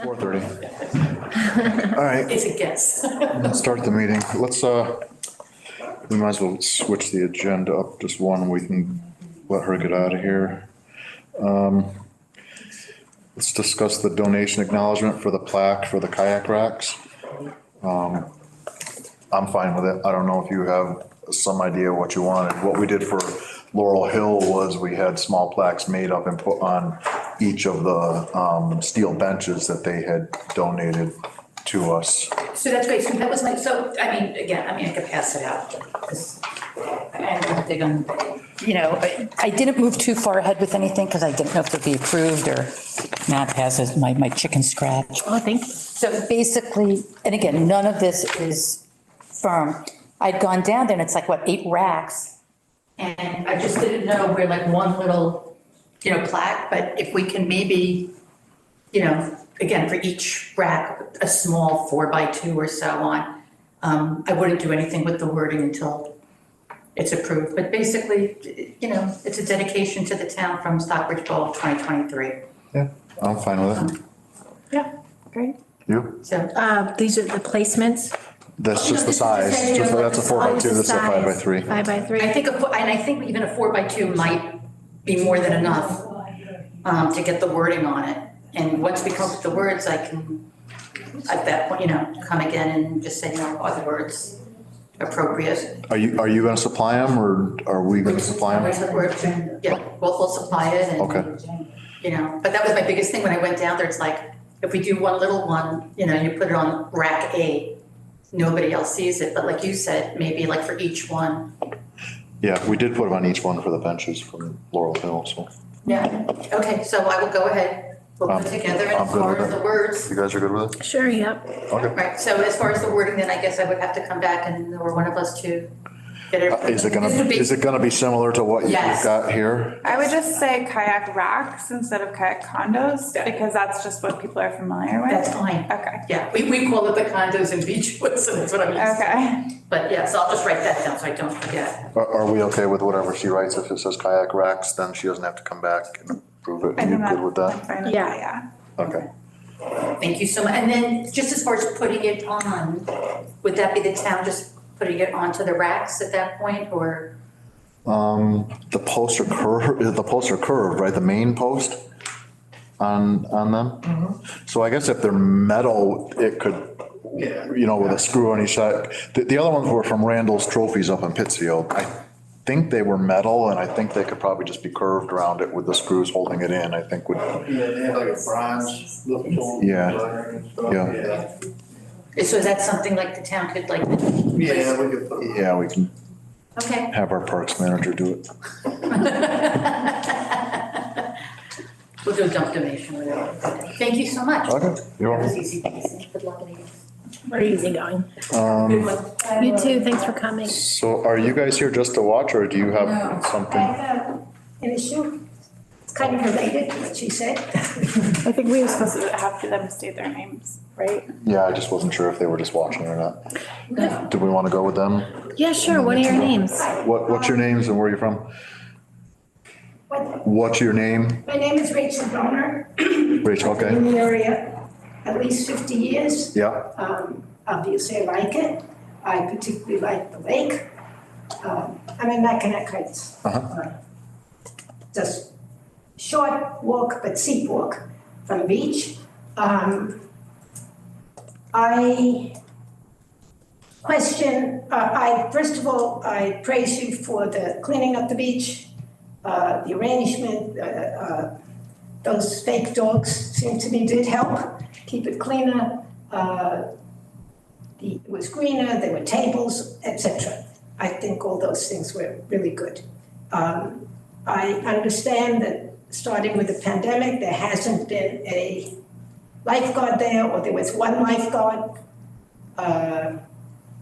4:30. All right, It's a guess. let's start the meeting. We might as well switch the agenda up just one. We can let her get out of here. Let's discuss the donation acknowledgement for the plaque for the kayak racks. I'm fine with it. I don't know if you have some idea what you wanted. What we did for Laurel Hill was we had small plaques made up and put on each of the steel benches that they had donated to us. So that's great. So that was my, so, I could pass it out. 'Cause I don't dig on, I didn't move too far ahead with anything because I didn't know if it'd be approved or Matt passes my chicken scratch. Oh, thank you. So basically, and again, none of this is firm. I'd gone down there and it's like, what, 8 racks? and I just didn't know where like one little, plaque, but if we can maybe, again, for each rack, a small 4x2 or so on. I wouldn't do anything with the wording until it's approved, but basically, it's a dedication to the town from Stockbridge Bowl 2023. Yeah, I'm fine with it. Yeah, great. You? So, These are the placements. That's just the size. That's a 4x2, this is a 5x3. 5x3. I think even a 4x2 might be more than enough to get the wording on it. And once we come up with the words, I can, at that point, come again and just say, are the words appropriate? Are you gonna supply them or are we gonna supply them? Yeah, we'll supply it and, Okay. but that was my biggest thing when I went down there. It's like, if we do one little one, you put it on rack A, nobody else sees it. But like you said, maybe like for each one. Yeah, we did put them on each one for the benches from Laurel Hill, so. Yeah, okay, so I will go ahead. We'll put it together and I'm as good far with as it. the words. You guys are good with it? Sure, yep. Okay. Right, so as far as the wording, then I guess I would have to come back and, or one of us to get it. Is it This would be- gonna be similar to what you've Yes. got here? I would just say kayak racks instead of kayak condos, because that's just what people are familiar with. That's fine. Okay, Yeah, we call it the condos and beach woods, so that's what I'm used to. okay. But yeah, so I'll just write that down so I don't forget. Are we okay with whatever she writes? If it says kayak racks, then she doesn't have to come back and approve it. I Are you think good with I'm that? fine with Yeah. that, yeah. Okay. Thank you so much. And then just as far as putting it on, would that be the town just putting it onto the racks at that point or? The posts are curved, right? The main post on them? So I guess if they're metal, it could, with a screw on each side. The other ones were from Randall's Trophies up in Pittsfield. I think they were metal and I think they could probably just be curved around it with the screws holding it in, I think would, Yeah, they have like a bronze look to them. Yeah. and stuff, Yeah. So is that something like the town could like? Yeah, we could put. yeah, we can Okay. have our parks manager do it. We'll do a dump donation, whatever. Thank you so much. Okay, you're That was welcome. easy peasy. Good luck, ladies. We're easy going. Good one. You too, thanks for coming. So are you guys here just to watch or do you have I something? have an issue. It's kind of related to what she said. I think we were supposed to have them state their names, right? Yeah, I just wasn't sure if they were just watching or not. Do we want to go with them? Yeah, sure, what are your names? What's your names and where are you from? What's your name? My name is Rachel Boner. Rachel, In okay. the area at least 50 years. Yeah, Obviously, I like it. I particularly like the lake. I'm in Mackinac Heights. Just short walk, but steep walk from the beach. I question, first of all, I praise you for the cleaning up the beach, the arrangement, those fake dogs seem to me did help keep it cleaner. It was greener, there were tables, etc. I think all those things were really good. I understand that starting with the pandemic, there hasn't been a lifeguard there, or there was one lifeguard.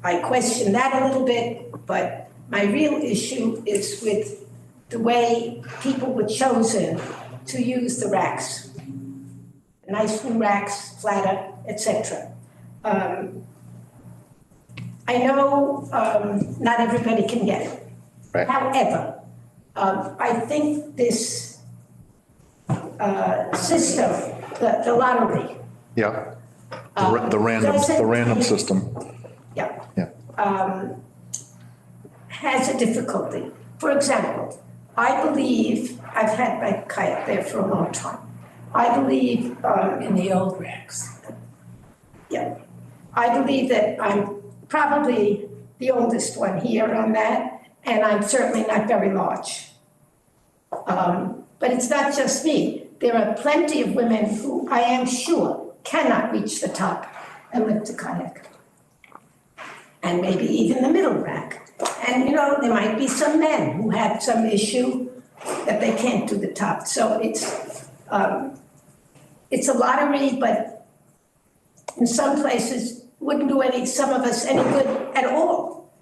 I question that a little bit, but my real issue is with the way people were chosen to use the racks. Nice new racks, flatter, etc. I know not everybody can get it. Right. However, I think this system, the lottery, Yeah. The random system. Yeah. Yeah. Has a difficulty. For example, I believe, I've had my kayak there for a long time. I believe, In the old racks. yeah, I believe that I'm probably the oldest one here on that, and I'm certainly not very large. But it's not just me. There are plenty of women who I am sure cannot reach the top and lift a kayak. And maybe even the middle rack. And, you know, there might be some men who have some issue that they can't do the top. So it's a lottery, but in some places wouldn't do some of us any good at all.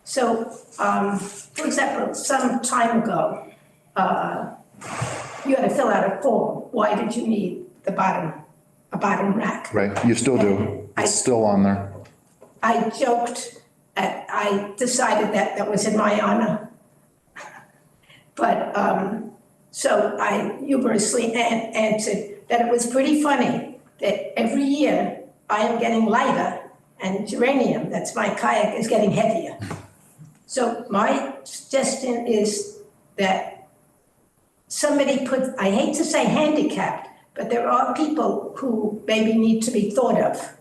So, for example, some time ago, you had to fill out a form. Why did you need a bottom rack? Right. You still do. It's still on there. I joked, I decided that was in my honor. But, so I humorously answered that it was pretty funny that every year I am getting lighter and geranium, that's my kayak, is getting heavier. So my suggestion is that somebody put, I hate to say handicapped, but there are people who maybe need to be thought of.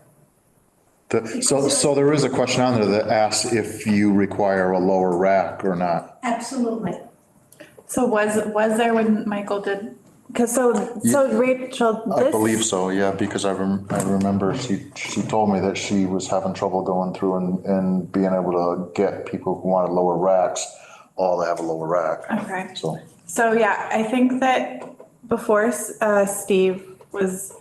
So there is a question on there that asks if you require a lower rack or not. Absolutely. So was there when Michael did, because so Rachel, I this. believe so, yeah, because I remember she told me that she was having trouble going through and being able to get people who wanted lower racks, all to have a lower rack. Okay. So Yeah, I think that before Steve was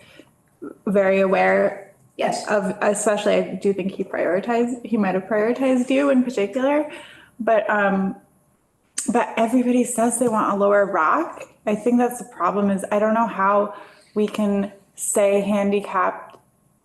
very aware Yes. of, especially I do think he might have prioritized you in particular, but everybody says they want a lower rack. I think that's the problem is I don't know how we can say handicapped.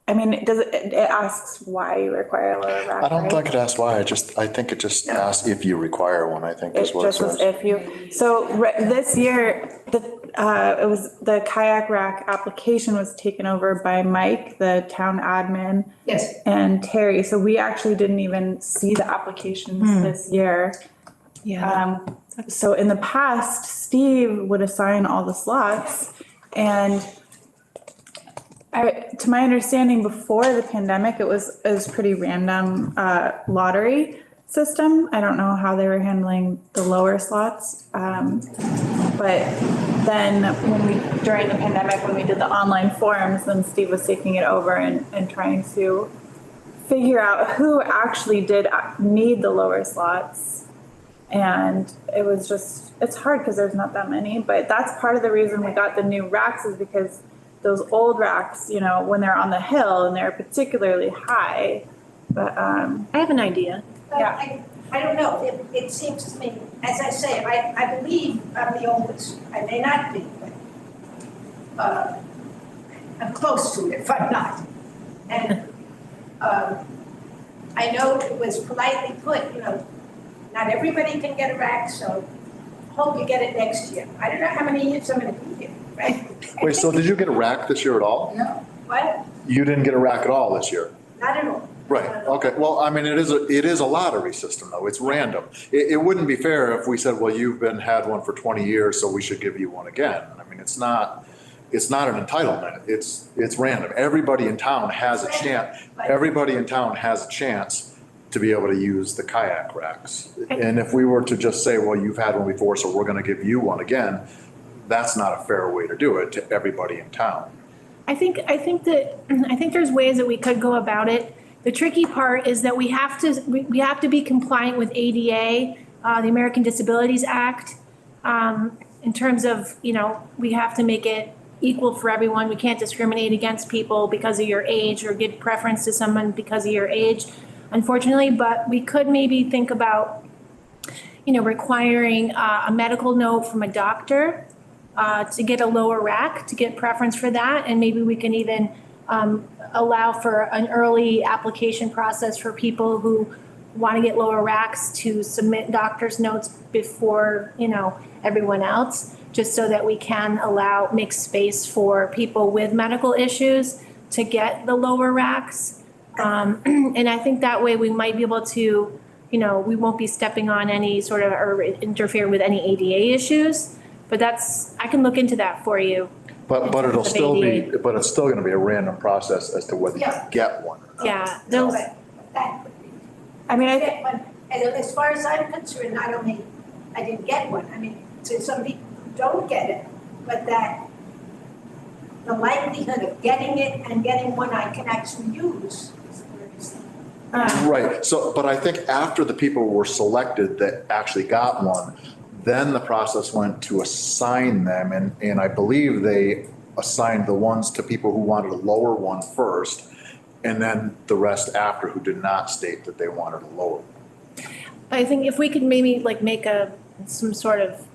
I mean, it asks why you require a lower rack. I don't right? think it asks why, I think it just asks if you require one, I think is It what it just was says. if you, so this year, it was the kayak rack application was taken over by Mike, the town admin. Yes. And Terry, so we actually didn't even see the applications this year. Yeah. So in the past, Steve would assign all the slots and to my understanding, before the pandemic, it was pretty random, lottery system. I don't know how they were handling the lower slots. But then during the pandemic, when we did the online forums, then Steve was taking it over and trying to figure out who actually did need the lower slots. And it was just, it's hard because there's not that many, but that's part of the reason we got the new racks is because those old racks, you know, when they're on the hill and they're particularly high, but, I have an idea. Yeah. I don't know, it seems to me, as I say, I believe I'm the oldest. I may not be, but I'm close to it if I'm not. And I know it was politely put, you know, not everybody can get a rack, so hope you get it next year. I don't know how many years I'm gonna be here, right? Wait, so did you get a rack this year at all? No, what? You didn't get a rack at all this year? Not at all. Right, okay, well, I mean, it is a lottery system though, it's random. It wouldn't be fair if we said, well, had one for 20 years, so we should give you one again. I mean, it's not an entitlement, it's random. Everybody in town has a chance to be able to use the kayak racks. And if we were to just say, well, you've had one before, so we're gonna give you one again, that's not a fair way to do it to everybody in town. I think there's ways that we could go about it. The tricky part is that we have to be compliant with ADA, the American Disabilities Act, in terms of, you know, we have to make it equal for everyone. We can't discriminate against people because of your age or give preference to someone because of your age, unfortunately, but we could maybe think about, you know, requiring a medical note from a doctor to get a lower rack, to get preference for that. And maybe we can even allow for an early application process for people who want to get lower racks to submit doctor's notes before, you know, everyone else, just so that we can make space for people with medical issues to get the lower racks. And I think that way we might be able to, you know, we won't be stepping on any sort of, or interfere with any ADA issues. But that's, I can look into that for you. But it'll terms of still be, ADA. but it's still gonna be a random process as to whether you Yeah. get one or not. Yeah, they'll, But that would be. I mean, Get one. And as far as I'm concerned, I didn't get one. I mean, to some people who don't get it, but that the likelihood of getting it and getting one I can actually use is where it's. Right, so, but I think after the people were selected that actually got one, then the process went to assign them, and I believe they assigned the ones to people who wanted a lower one first, and then the rest after who did not state that they wanted a lower one. I think if we could maybe like make some sort of,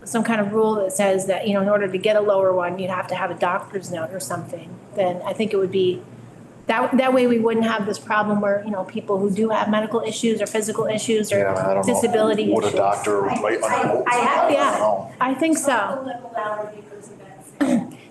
some kind of rule that says that, you know, in order to get a lower one, you'd have to have a doctor's note or something, then I think it would be, that way we wouldn't have this problem where, you know, people who do have medical issues or physical issues Yeah, or I don't know. disability issues. Would a doctor write on a note? I have- don't yeah. know. I think so.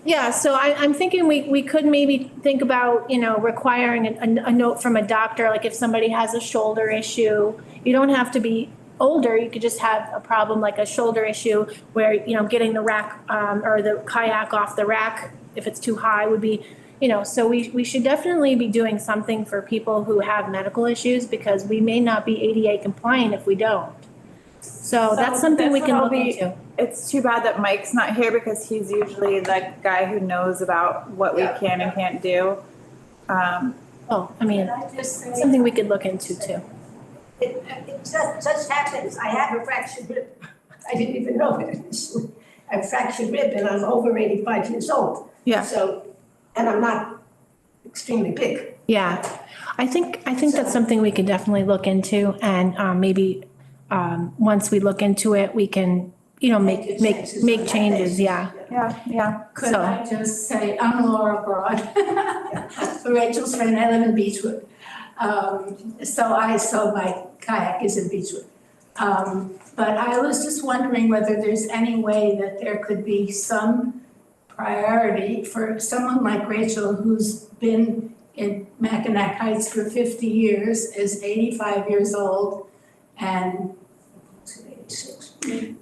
Yeah, so I'm thinking we could maybe think about, you know, requiring a note from a doctor, like if somebody has a shoulder issue. You don't have to be older, you could just have a problem like a shoulder issue where, you know, getting the rack, or the kayak off the rack, if it's too high would be, you know, so we should definitely be doing something for people who have medical issues because we may not be ADA compliant if we don't. So that's something we that's can what look I'll be- into. It's too bad that Mike's not here because he's usually the guy who knows about what we can and can't do. Oh, I mean, I just say, something we could look into too. it just happens. I have a fractured rib. I didn't even know it. I have a fractured rib and I'm over 85 years old. Yeah. So, and I'm not extremely big. Yeah, I think that's something we could definitely look into and maybe once we look into it, we can, you know, make changes, yeah. Yeah. Could I just say, I'm Laura Broad, Rachel's friend, I live in Beechwood. So my kayak is in Beechwood. But I was just wondering whether there's any way that there could be some priority for someone like Rachel who's been in Mackinac Heights for 50 years, is 85 years old, and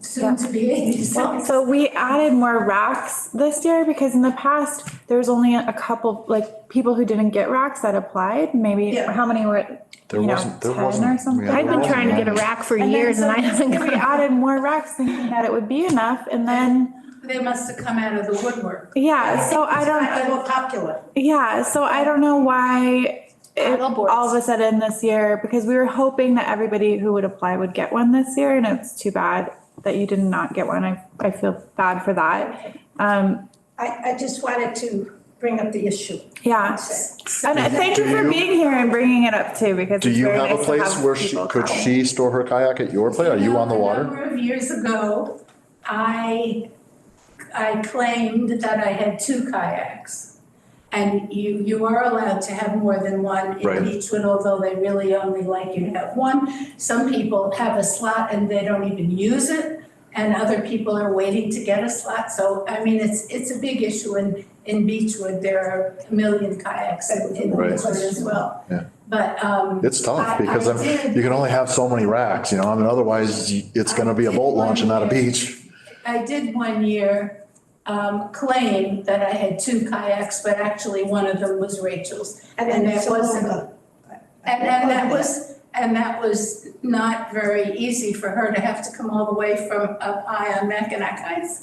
soon to be 86. So we added more racks this year because in the past, there was only a couple, like, people who didn't get racks that applied, maybe, Yeah. how many were, There you know, wasn't- 10 there wasn't- or something? yeah, I've been wasn't trying to get a many. rack for And then years and I haven't we got it. added more racks thinking that it would be enough and then, They must have come out of the woodwork. yeah, so I It's don't. not more popular. Yeah, so I don't know why it, Paddleboards. all of a sudden this year, because we were hoping that everybody who would apply would get one this year, and it's too bad that you did not get one. I feel bad for that. I just wanted to bring up the issue. Yeah. And thank you for being here and bringing it up too, because Do it's you very have a nice to place have where people could come. she store her kayak at your place? Are you on the A water? number of years ago, I claimed that I had 2 kayaks. And you are allowed to have more than one Right. in each one, although they really only like you to have one. Some people have a slot and they don't even use it, and other people are waiting to get a slot. So, I mean, it's a big issue in Beechwood. There are a million kayaks in Right. Beechwood as well. Yeah. But, It's tough I because did- you can only have so many racks, you know, I mean, otherwise it's gonna be a boat launch and not a beach. I did one year claim that I had 2 kayaks, but actually one of them was Rachel's. And then And it's it wasn't- longer. And that was not very easy for her to have to come all the way from up high on Mackinac Heights,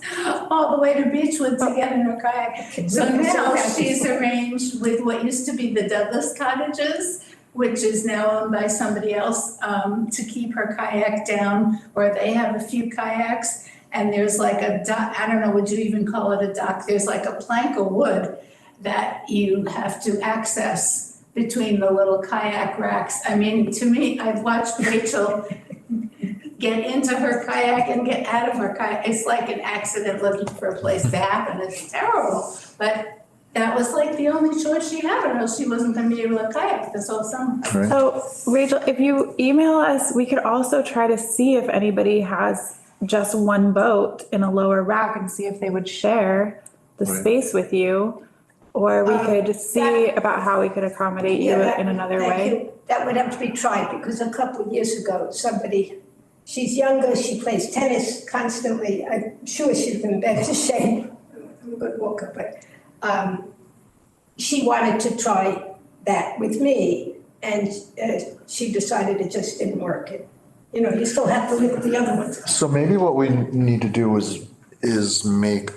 all the way to Beechwood to get in her kayak. So now she's arranged with what used to be the Douglas Cottages, which is now owned by somebody else, to keep her kayak down, where they have a few kayaks. And there's like a dock, I don't know, would you even call it a dock? There's like a plank of wood that you have to access between the little kayak racks. I mean, to me, I've watched Rachel get into her kayak and get out of her kayak. It's like an accident looking for a place to happen. It's terrible. But that was like the only choice she had, or else she wasn't gonna be able to kayak this whole summer. Right. So Rachel, if you email us, we could also try to see if anybody has just one boat in a lower rack and see if they would share the Right. space with you. or we could see about how we could accommodate you Yeah, in another thank way. you. That would have to be tried, because a couple of years ago, she's younger, she plays tennis constantly. I'm sure she's in better shape. I'm a good walker, but she wanted to try that with me, and she decided it just didn't work. You still have to live with the other ones. So maybe what we need to do is make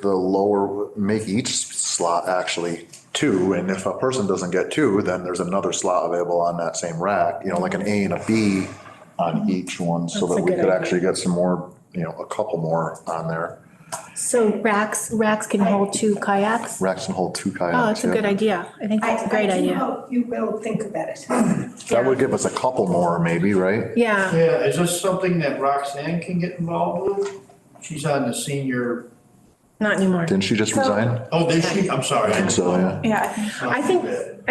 each slot actually two, and if a person doesn't get two, then there's another slot available on that same rack, like an A and a B on each one, so That's that a we good could idea. actually get some more, a couple more on there. So racks can hold 2 kayaks? Racks can hold two kayaks. Oh, that's a yeah. good idea. I think that's a great I do idea. hope you will think about it. That would give us a couple more maybe, right? Yeah, Yeah, is this something that Roxanne can get involved with? She's on the senior, not anymore. Didn't she just So- resign? oh, did she? I'm sorry. I think so, yeah. Yeah, I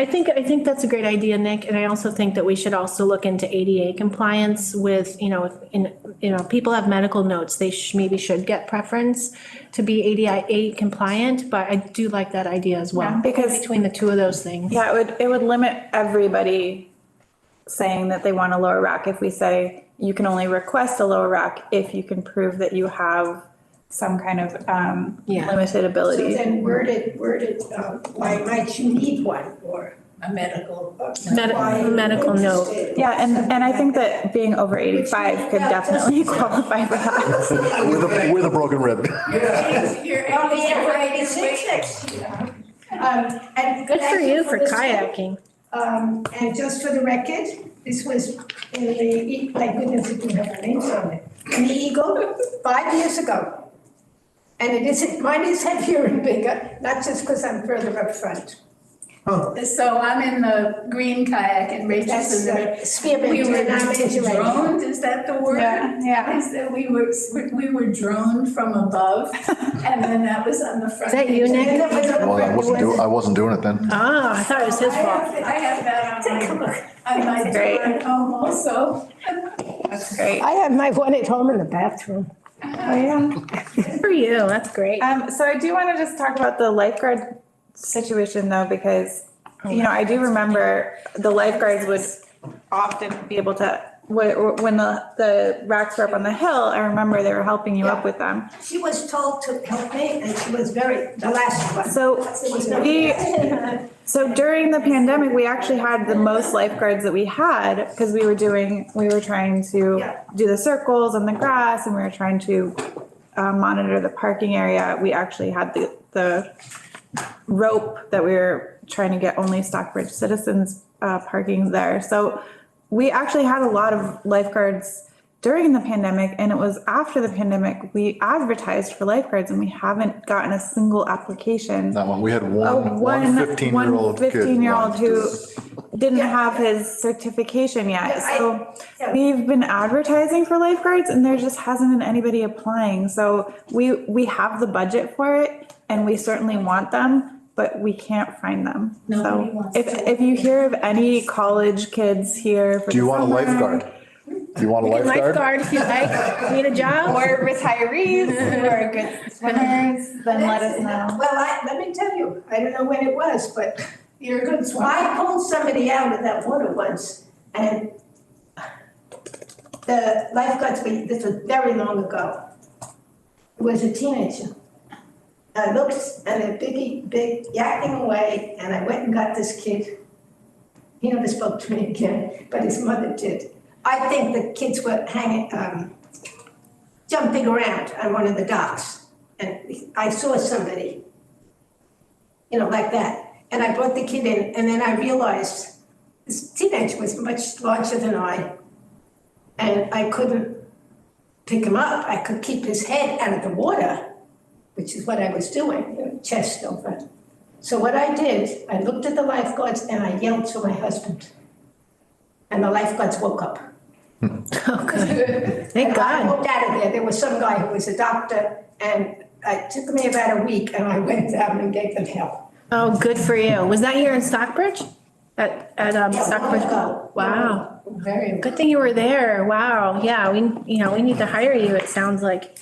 think that's a great idea, Nick, and I also think that we should also look into ADA compliance with, people have medical notes, they maybe should get preference to be ADA compliant, but I do like that idea as well. Yeah, because- Between the two of those things. yeah, it would limit everybody saying that they want a lower rack if we say you can only request a lower rack if you can prove that you have some kind of Yeah. limited So ability. then word it, why might you need one, or A medical. why you're Medical note. interested. Yeah, and I think that being over 85 could definitely qualify for that. With a broken rib. You're Oh, yeah, we're 86. 86. And Good for thank you for this. kayaking. And just for the record, this was in the, my goodness, it didn't have our names on it, in the Eagle, 5 years ago. And mine is heavier and bigger, not just because I'm further up front. So I'm in the green kayak and Rachel's in the red. Spearmint, We were and I'm into it. droned, is that the word? Yeah. Is that we were droned from above, and then that was on the front. Is that you, page. Nick? And it was a- Well, I wasn't doing it then. Ah, I thought it was his fault. I have that Take a look. on my Great. door at home also. That's great. I have my one at home in the bathroom. Oh, yeah. Good for you, that's great. So I do want to just talk about the lifeguard situation though, because, I do remember the lifeguards would often be able to, when the racks were up on the hill, I remember they were helping you up with them. She was told to help me, and she was the last one. So There was no- So during the pandemic, we actually had the most lifeguards that we had because we were trying to Yeah. do the circles on the grass and we were trying to monitor the parking area. We actually had the rope that we were trying to get only Stockbridge citizens parking there. So we actually had a lot of lifeguards during the pandemic, and it was after the pandemic, we advertised for lifeguards and we haven't gotten a single application. That one, we had Oh, one 15-year-old kid. 15-year-old wanted who to- didn't have his certification yet. Yeah, So yeah. we've been advertising for lifeguards and there just hasn't been anybody applying. So we have the budget for it and we certainly want them, but we can't find them. Nobody So wants if you hear of any college kids here for Do you the want a summer, lifeguard? Do you want a lifeguard? Lifeguard, if you like, need a job? or retirees who are good swimmers, then let us know. Well, let me tell you, I don't know when it was, but You're a good swimmer. I pulled somebody out of that water once, and the lifeguards, this was very long ago. It was a teenager. I looked, and they're big yakking away, and I went and got this kid. He never spoke to me again, but his mother did. I think the kids were jumping around on one of the docks, and I saw somebody, like that. And I brought the kid in, and then I realized this teenager was much larger than I, and I couldn't pick him up. I could keep his head out of the water, which is what I was doing, chest over. So what I did, I looked at the lifeguards and I yelled to my husband. And the lifeguards woke up. Oh, good. Thank And I God. walked out of there. There was some guy who was a doctor, and it took me about a week, and I went down and gave them help. Oh, good for you. Was that here in Stockbridge? At Stockbridge? ago. Wow. Very. Good thing you were there. Wow. Yeah, we need to hire you, it sounds like.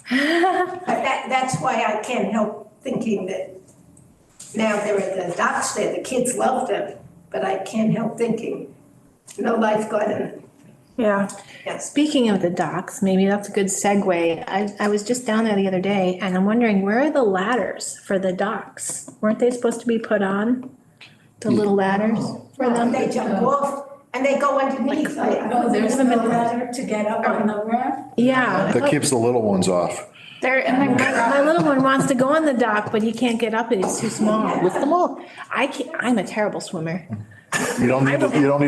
But that's why I can't help thinking that Now, there are the docks there, the kids love them, but I can't help thinking, no lifeguard in it. Yeah. Speaking of the docks, maybe that's a good segue. I was just down there the other day and I'm wondering, where are the ladders for the docks? Weren't they supposed to be put on? The little ladders for them? They jump off and they go underneath. Oh, there's no ladder to get up on the raft? Yeah. That keeps the little ones off. They're in the My little one wants to go on the dock, but he can't get up and he's too small. Lift them up. I can't, I'm a terrible swimmer. You don't need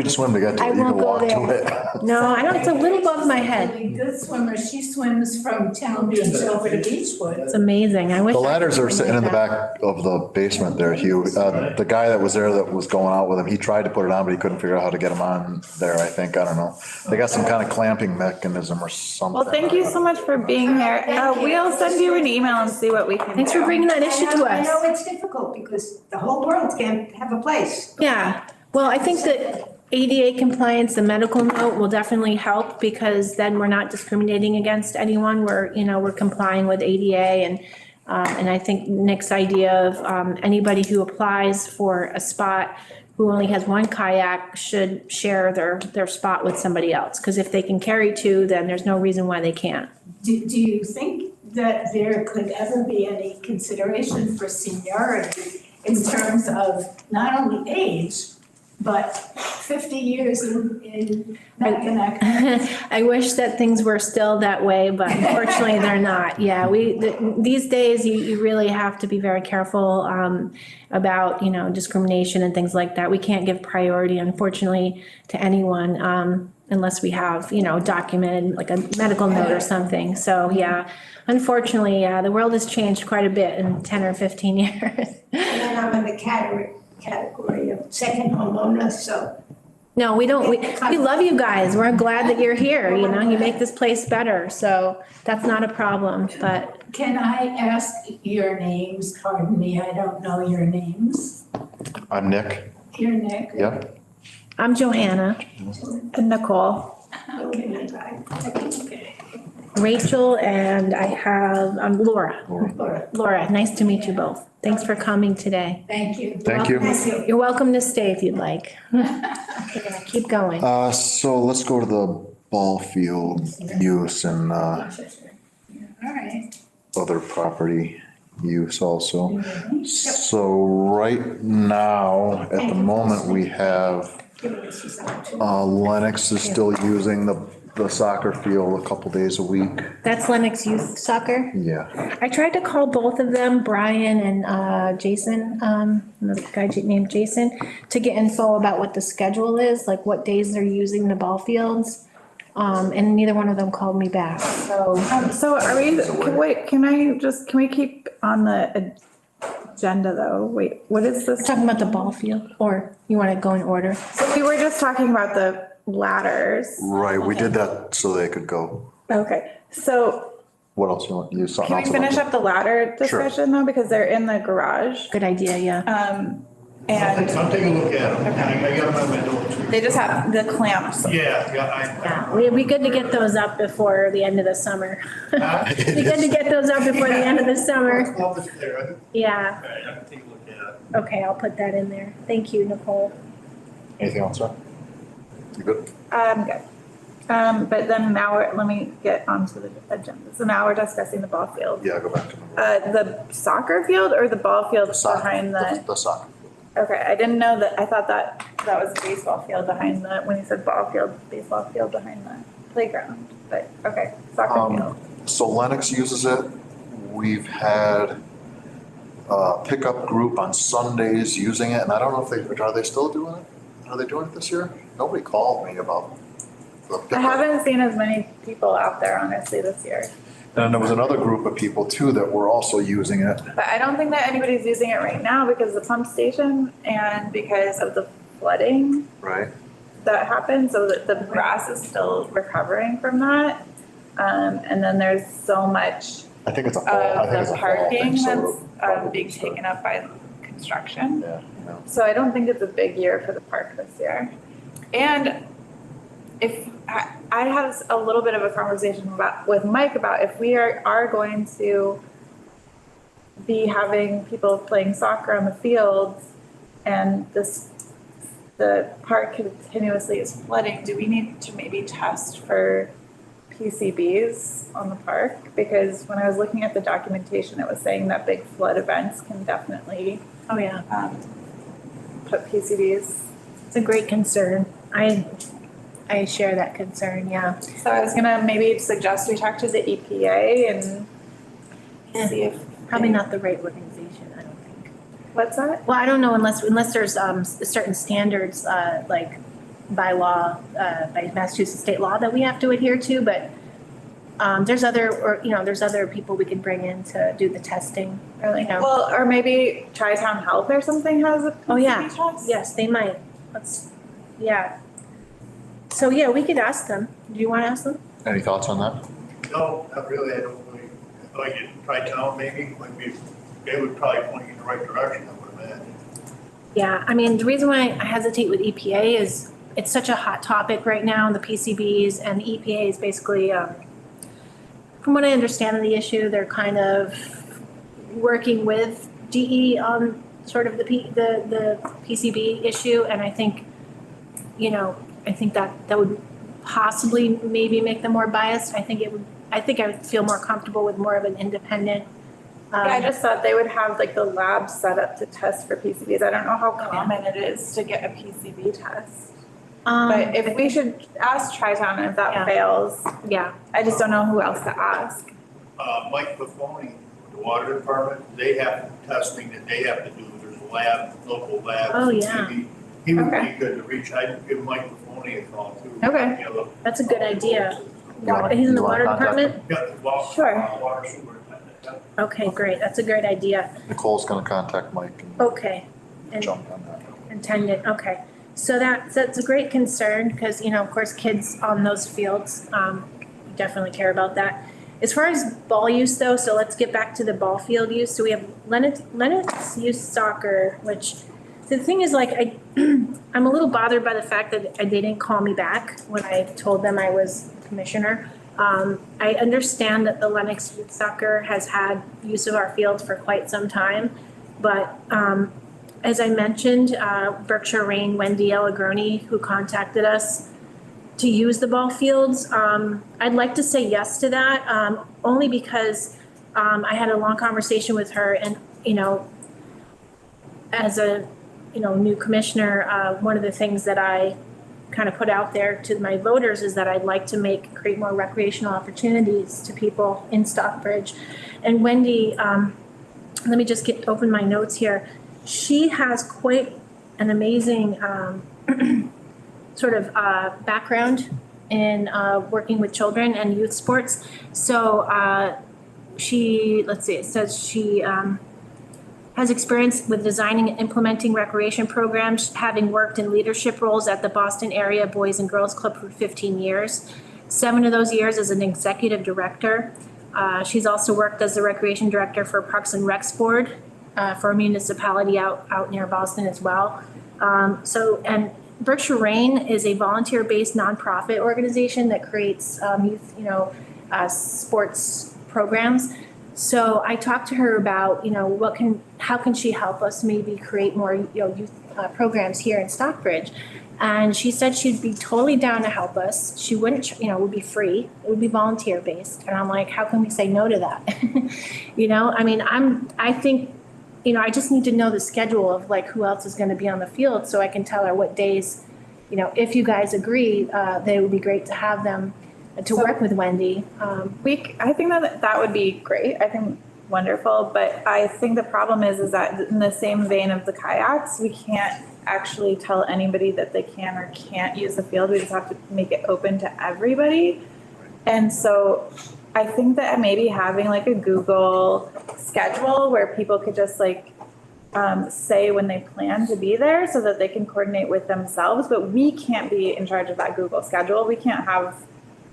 to swim to get to I it. You can won't go walk to there. it. No, I don't, it's a little above my head. Really good swimmer. She swims from Town Beach over to Beechwood. It's amazing. I wish. The I could ladders are swim sitting in the like that. back of the basement there, Hugh. The guy that was there that was going out with him, he tried to put it on, but he couldn't figure out how to get them on there, I think. I don't know. They got some kind of clamping mechanism or something. Well, thank you so much for being here. We'll send you an email and see what we can do. Thanks for bringing that issue to I know us. it's difficult because the whole world can't have a place. Yeah, well, I think that ADA compliance, the medical note will definitely help because then we're not discriminating against anyone. We're complying with ADA and I think Nick's idea of anybody who applies for a spot who only has one kayak should share their spot with somebody else. Because if they can carry two, then there's no reason why they can't. Do you think that there could ever be any consideration for seniority in terms of not only age, but 50 years in Mackinac? I wish that things were still that way, but unfortunately they're not. Yeah, these days you really have to be very careful about, discrimination and things like that. We can't give priority, unfortunately, to anyone unless we have, documented like a medical note or something. So, yeah, unfortunately, the world has changed quite a bit in 10 or 15 years. And then I'm in the category of second homeowner, so. No, we don't, we love you guys. We're glad that you're here, you make this place better. So that's not a problem, but Can I ask your names? Pardon me, I don't know your names. I'm Nick. Your Nick? Yep. I'm Johanna, And Nicole. Okay. Rachel, and I'm Laura. Laura. Laura, nice to meet you both. Thanks for coming today. Thank you. Thank you. You're welcome to stay if you'd like. We're gonna keep going. So let's go to the ball field use and, All right. other property use also. So right now, at the moment, we have, Lennox is still using the soccer field a couple days a week. That's Lennox Youth Soccer. Yeah. I tried to call both of them, Brian and Jason, another guy named Jason, to get info about what the schedule is, like what days they're using the ball fields. And neither one of them called me back, so. So can we keep on the agenda though? Wait, what is this? Talking about the ball field, or you want to go in order? So we were just talking about the ladders. Right, we did that so they could go. Okay, so What else you want? You something can we else? finish up the ladder discussion though, because they're in the garage? Good idea, yeah. And I'll take a look at them. I got them on my door too. they just have the clamps. Yeah, Yeah, it'd be good to get those up before the end of the summer. I. Be good to get those up before the end of the summer. Well, it's there. Yeah, All right, I can take a look at it. okay, I'll put that in there. Thank you, Nicole. Anything else, sir? You good? Good. But then now let me get onto the agenda. So now we're discussing the ball field. Yeah, go back to number. The soccer field or the ball field Soccer, behind the soccer. okay, I didn't know that, I thought that was a baseball field behind when you said ball field, baseball field behind the playground, but, okay, soccer field. So Lennox uses it. We've had a pickup group on Sundays using it, and I don't know if are they still doing it? Are they doing it this year? Nobody called me about the I pickup. haven't seen as many people out there honestly this year, And there was another group of people too that were also using it. but I don't think that anybody's using it right now because of the pump station and because of the flooding Right. that happened, so that the grass is still recovering from that. And then there's so much I think it's a fall, I think it's of a the fall parking thing, so. that's it'll probably being start. taken up by construction. Yeah, yeah. So I don't think it's a big year for the park this year. And if, I had a little bit of a conversation with Mike about if we are going to be having people playing soccer on the fields and the park continuously is flooding, do we need to maybe test for PCBs on the park? Because when I was looking at the documentation, it was saying that big flood events can definitely Oh, yeah. put PCBs. It's a great concern. I share that concern, yeah. So I was gonna maybe suggest we talk to the EPA and see if. Probably not the right organization, I don't think. What's that? Well, I don't know unless there's certain standards, like by law, by Massachusetts state law that we have to adhere to, but there's other people we could bring in to do the testing, or, you know. Well, or maybe Chi-Town Health or something has a Oh, yeah. PCB test? Yes, they might. Yeah. So, yeah, we could ask them. Do you want to ask them? Any thoughts on that? No, not really, I don't really, like it, Tri-Town maybe, they would probably point you in the right direction, I would imagine. Yeah, I mean, the reason why I hesitate with EPA is it's such a hot topic right now, the PCBs, and the EPA is basically, from what I understand of the issue, they're kind of working with GE on sort of the PCB issue, and I think, I think that would possibly maybe make them more biased. I think I would feel more comfortable with more of an independent. Yeah, I just thought they would have like the lab set up to test for PCBs. I don't know how common it is to get a PCB test. But if we should ask Tri-Town if that Yeah. fails, Yeah, I just don't know who else to ask. Mike Buffoni, the water department, they have testing that they have to do, there's a lab, local lab. Oh, yeah. He would Okay. be good to reach, I'd give Mike Buffoni a call too. Okay. You know, that's a good idea. You wanna- He's in the you wanna water contact department? Yeah, well, Sure. water superintendent, yeah. Okay, great, that's a great idea. Nicole's gonna contact Mike and Okay. And jump on that. intended, okay. So that's a great concern, because, of course, kids on those fields, definitely care about that. As far as ball use though, so let's get back to the ball field use. So we have Lennox Youth Soccer, which, the thing is, like, I'm a little bothered by the fact that they didn't call me back when I told them I was commissioner. I understand that the Lennox Youth Soccer has had use of our fields for quite some time, but, as I mentioned, Berkshire Rain, Wendy Alagroni, who contacted us to use the ball fields, I'd like to say yes to that, only because I had a long conversation with her, and, as a, new commissioner, one of the things that I kind of put out there to my voters is that I'd like to create more recreational opportunities to people in Stockbridge. And Wendy, let me just open my notes here. She has quite an amazing sort of background in working with children and youth sports. So it says she has experience with designing and implementing recreation programs, having worked in leadership roles at the Boston area Boys and Girls Club for 15 years. 7 of those years as an executive director. She's also worked as the recreation director for Parks and Recs Board for a municipality out near Boston as well. And Berkshire Rain is a volunteer-based nonprofit organization that creates youth, sports programs. So I talked to her about, how can she help us maybe create more, youth programs here in Stockbridge? And she said she'd be totally down to help us. She wouldn't, it would be free. It would be volunteer-based. And I'm like, how can we say no to that? I think, I just need to know the schedule of like who else is going to be on the field so I can tell her what days, if you guys agree, they would be great to have them to work with Wendy. I think that would be great. I think wonderful, but I think the problem is that in the same vein of the kayaks, we can't actually tell anybody that they can or can't use the field. We just have to make it open to everybody. And so I think that maybe having like a Google schedule where people could just say when they plan to be there so that they can coordinate with themselves, but we can't be in charge of that Google schedule.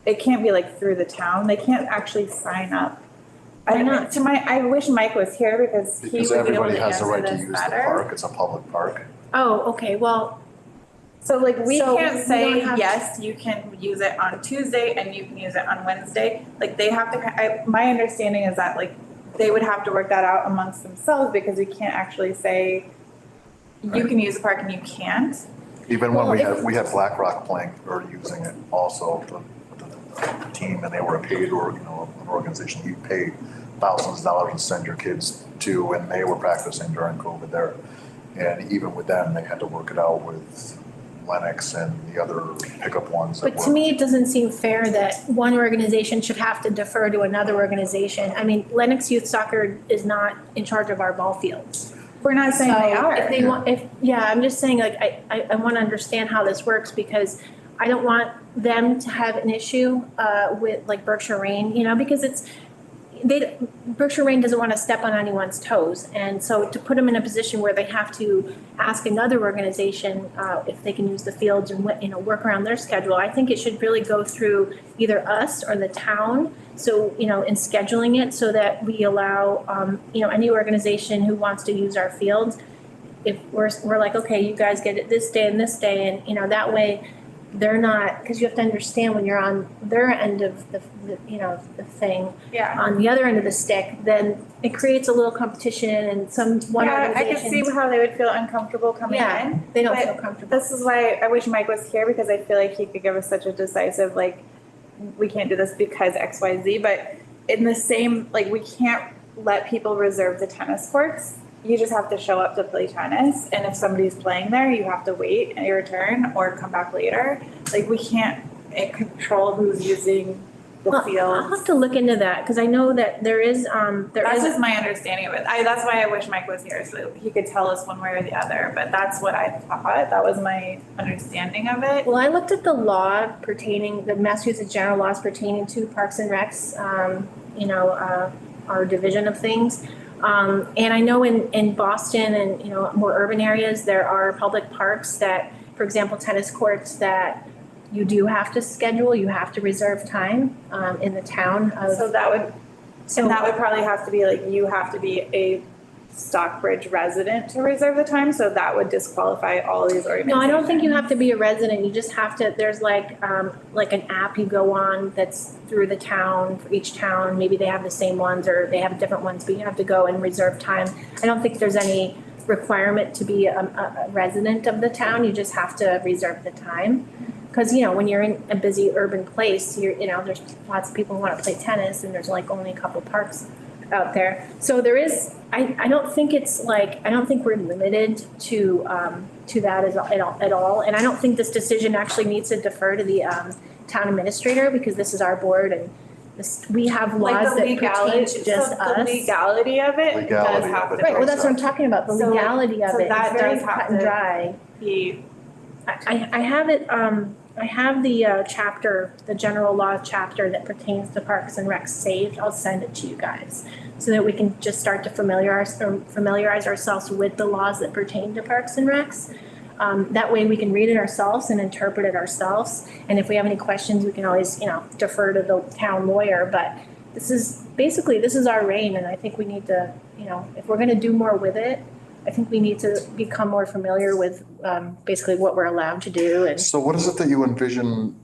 It can't be like through the town. They can't actually sign up. Why not? I wish Mike was here because he would be able everybody to has the answer right to this use the better. park. It's a public park. Oh, okay, well, So we So can't we say, don't have- yes, you can use it on Tuesday and you can use it on Wednesday. Like they have to, my understanding is that like they would have to work that out amongst themselves because we can't actually say you can use the park and you can't. Even when we had Black Rock playing or using it also, the team, and they were a paid or, an organization you paid thousands of dollars to send your kids to, and they were practicing during COVID there. And even with them, they had to work it out with Lennox and the other pickup ones. But to me, it doesn't seem fair that one organization should have to defer to another organization. I mean, Lennox Youth Soccer is not in charge of our ball fields. We're not saying they So are. if they want, I'm just saying, like, I want to understand how this works because I don't want them to have an issue with like Berkshire Rain, because Berkshire Rain doesn't want to step on anyone's toes. And so to put them in a position where they have to ask another organization if they can use the fields and, work around their schedule, I think it should really go through either us or the town. So, in scheduling it so that we allow, any organization who wants to use our fields, if we're like, okay, you guys get it this day, and, that way they're not, because you have to understand when you're on their end of the thing, Yeah. on the other end of the stick, then it creates a little competition and one Yeah, I organization. could see how they would feel uncomfortable coming Yeah, in. they don't but feel comfortable. This is why I wish Mike was here because I feel like he could give us such a decisive, like, we can't do this because X, Y, Z, but in the same, like, we can't let people reserve the tennis courts. You just have to show up to play tennis, and if somebody's playing there, you have to wait your turn or come back later. Like, we can't control who's using the Well, field. I'll have to look into that, because I know that there is. That's just my understanding of it. That's why I wish Mike was here, so he could tell us one way or the other, but that's what I thought. That was my understanding of it. Well, I looked at the law the Massachusetts general laws pertaining to Parks and Recs, our division of things. And I know in Boston and, more urban areas, there are public parks that, for example, tennis courts that you do have to schedule, you have to reserve time in the town of. So that would probably have to be like, you have to be a Stockbridge resident to reserve the time, so that would disqualify all these organizations. No, I don't think you have to be a resident, you just have to, there's like an app you go on that's through the town, for each town, maybe they have the same ones or they have different ones, but you have to go and reserve time. I don't think there's any requirement to be a resident of the town, you just have to reserve the time. Because, when you're in a busy urban place, there's lots of people who want to play tennis and there's like only a couple parks out there. So there is, I don't think it's like, I don't think we're limited to that at all. And I don't think this decision actually needs to defer to the town administrator because this is our board and we have laws that pertain to just us. The legality of it does have to. Right, well, that's what I'm talking about, the So- legality of so it. that It's very does have cut and to dry. I have it, I have the chapter, the general law chapter that pertains to Parks and Recs saved. I'll send it to you guys so that we can just start to familiarize ourselves with the laws that pertain to Parks and Recs. That way we can read it ourselves and interpret it ourselves. And if we have any questions, we can always, defer to the town lawyer. But this is our reign, and I think we need to, if we're gonna do more with it, I think we need to become more familiar with basically what we're allowed to do and. So what is it that you envision?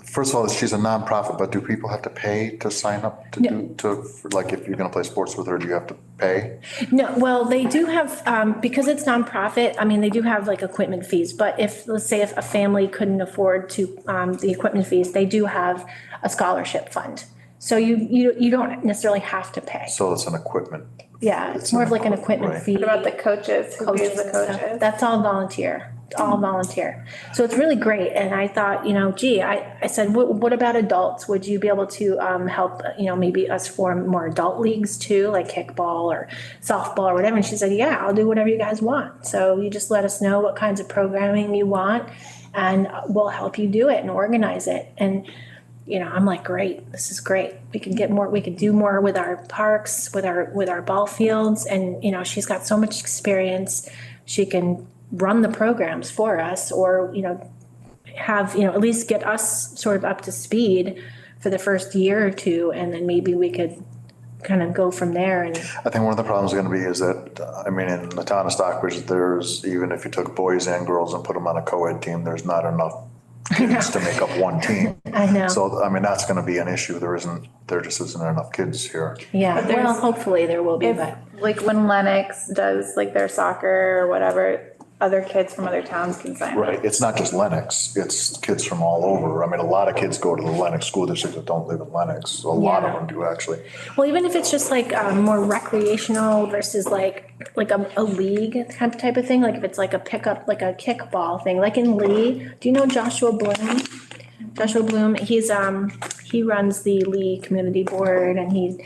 First of all, she's a nonprofit, but do people have to pay to sign up to like if you're gonna play sports with her, do you have to pay? No, well, they do have, because it's nonprofit, I mean, they do have like equipment fees, but let's say if a family couldn't afford the equipment fees, they do have a scholarship fund. So you don't necessarily have to pay. So it's an equipment. Yeah, it's more of like an equipment Right. fee. What about the coaches? Who pays the and stuff. coaches? That's all volunteer, all volunteer. So it's really great. And I thought, I said, what about adults? Would you be able to help, maybe us form more adult leagues too, like kickball or softball or whatever? And she said, yeah, I'll do whatever you guys want. So you just let us know what kinds of programming you want and we'll help you do it and organize it. And I'm like, great, this is great. We can do more with our parks, with our ball fields. And, she's got so much experience. She can run the programs for us or, have, at least get us sort of up to speed for the first year or two. And then maybe we could kind of go from there. And I think one of the problems is gonna be is that, in the town of Stockbridge, even if you took boys and girls and put them on a co-ed team, there's not enough kids to make up one team. I know. So, I mean, that's gonna be an issue. There just isn't enough kids here. Yeah, But there's- well, hopefully there will be, If, but. like when Lennox does like their soccer or whatever, other kids from other towns can sign up. Right, it's not just Lennox, it's kids from all over. I mean, a lot of kids go to the Lennox school district that don't live in Lennox. A lot of Yeah. them do, actually. Well, even if it's just like more recreational versus like a league type of thing, like if it's like a pickup, like a kickball thing, like in Lee, do you know Joshua Bloom? Joshua Bloom, he runs the Lee Community Board and he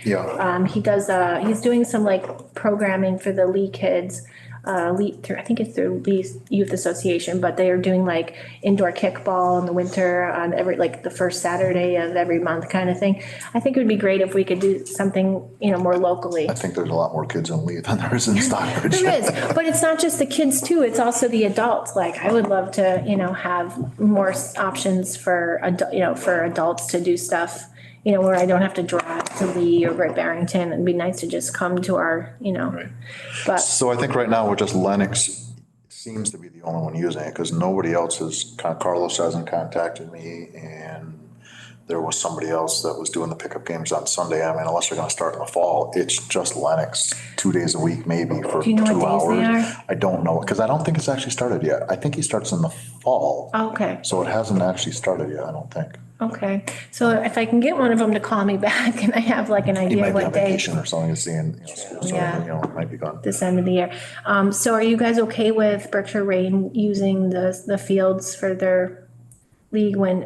does, he's doing some like programming for the Lee kids. I think it's through Lee Youth Association, but they are doing like indoor kickball in the winter on like the first Saturday of every month kind of thing. I think it would be great if we could do something, more locally. I think there's a lot more kids in Lee than there is in Stockbridge. There is, but it's not just the kids too, it's also the adults. Like I would love to, have more options for for adults to do stuff, where I don't have to drive to Lee or Great Barrington. It'd be nice to just come to our, Right. but So I think right now we're just Lennox seems to be the only one using it because nobody else has, Carlos hasn't contacted me and there was somebody else that was doing the pickup games on Sunday. I mean, unless they're gonna start in the fall, it's just Lennox, 2 days a week, maybe for Do you know 2 what days they hours. are? I don't know, because I don't think it's actually started yet. I think he starts in the fall. okay. So it hasn't actually started yet, I don't think. Okay, so if I can get one of them to call me back and I have like an He idea might be what on day vacation or something, seeing, school, so, Yeah. it might be gone. this end of the year. So are you guys okay with Berkshire Rain using the fields for their league when,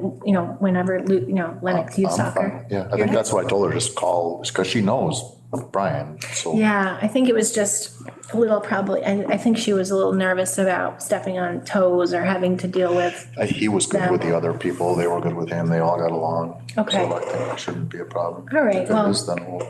whenever, Lennox youth I'm soccer? fine. Yeah, I think that's why I told her, just call, because she knows Brian, so. Yeah, I think it was just a little probably, I think she was a little nervous about stepping on toes or having to deal with. He was good with the other people, they were good with him, they all got along. Okay. So I think it shouldn't be a problem. All right, If it well- is, then we'll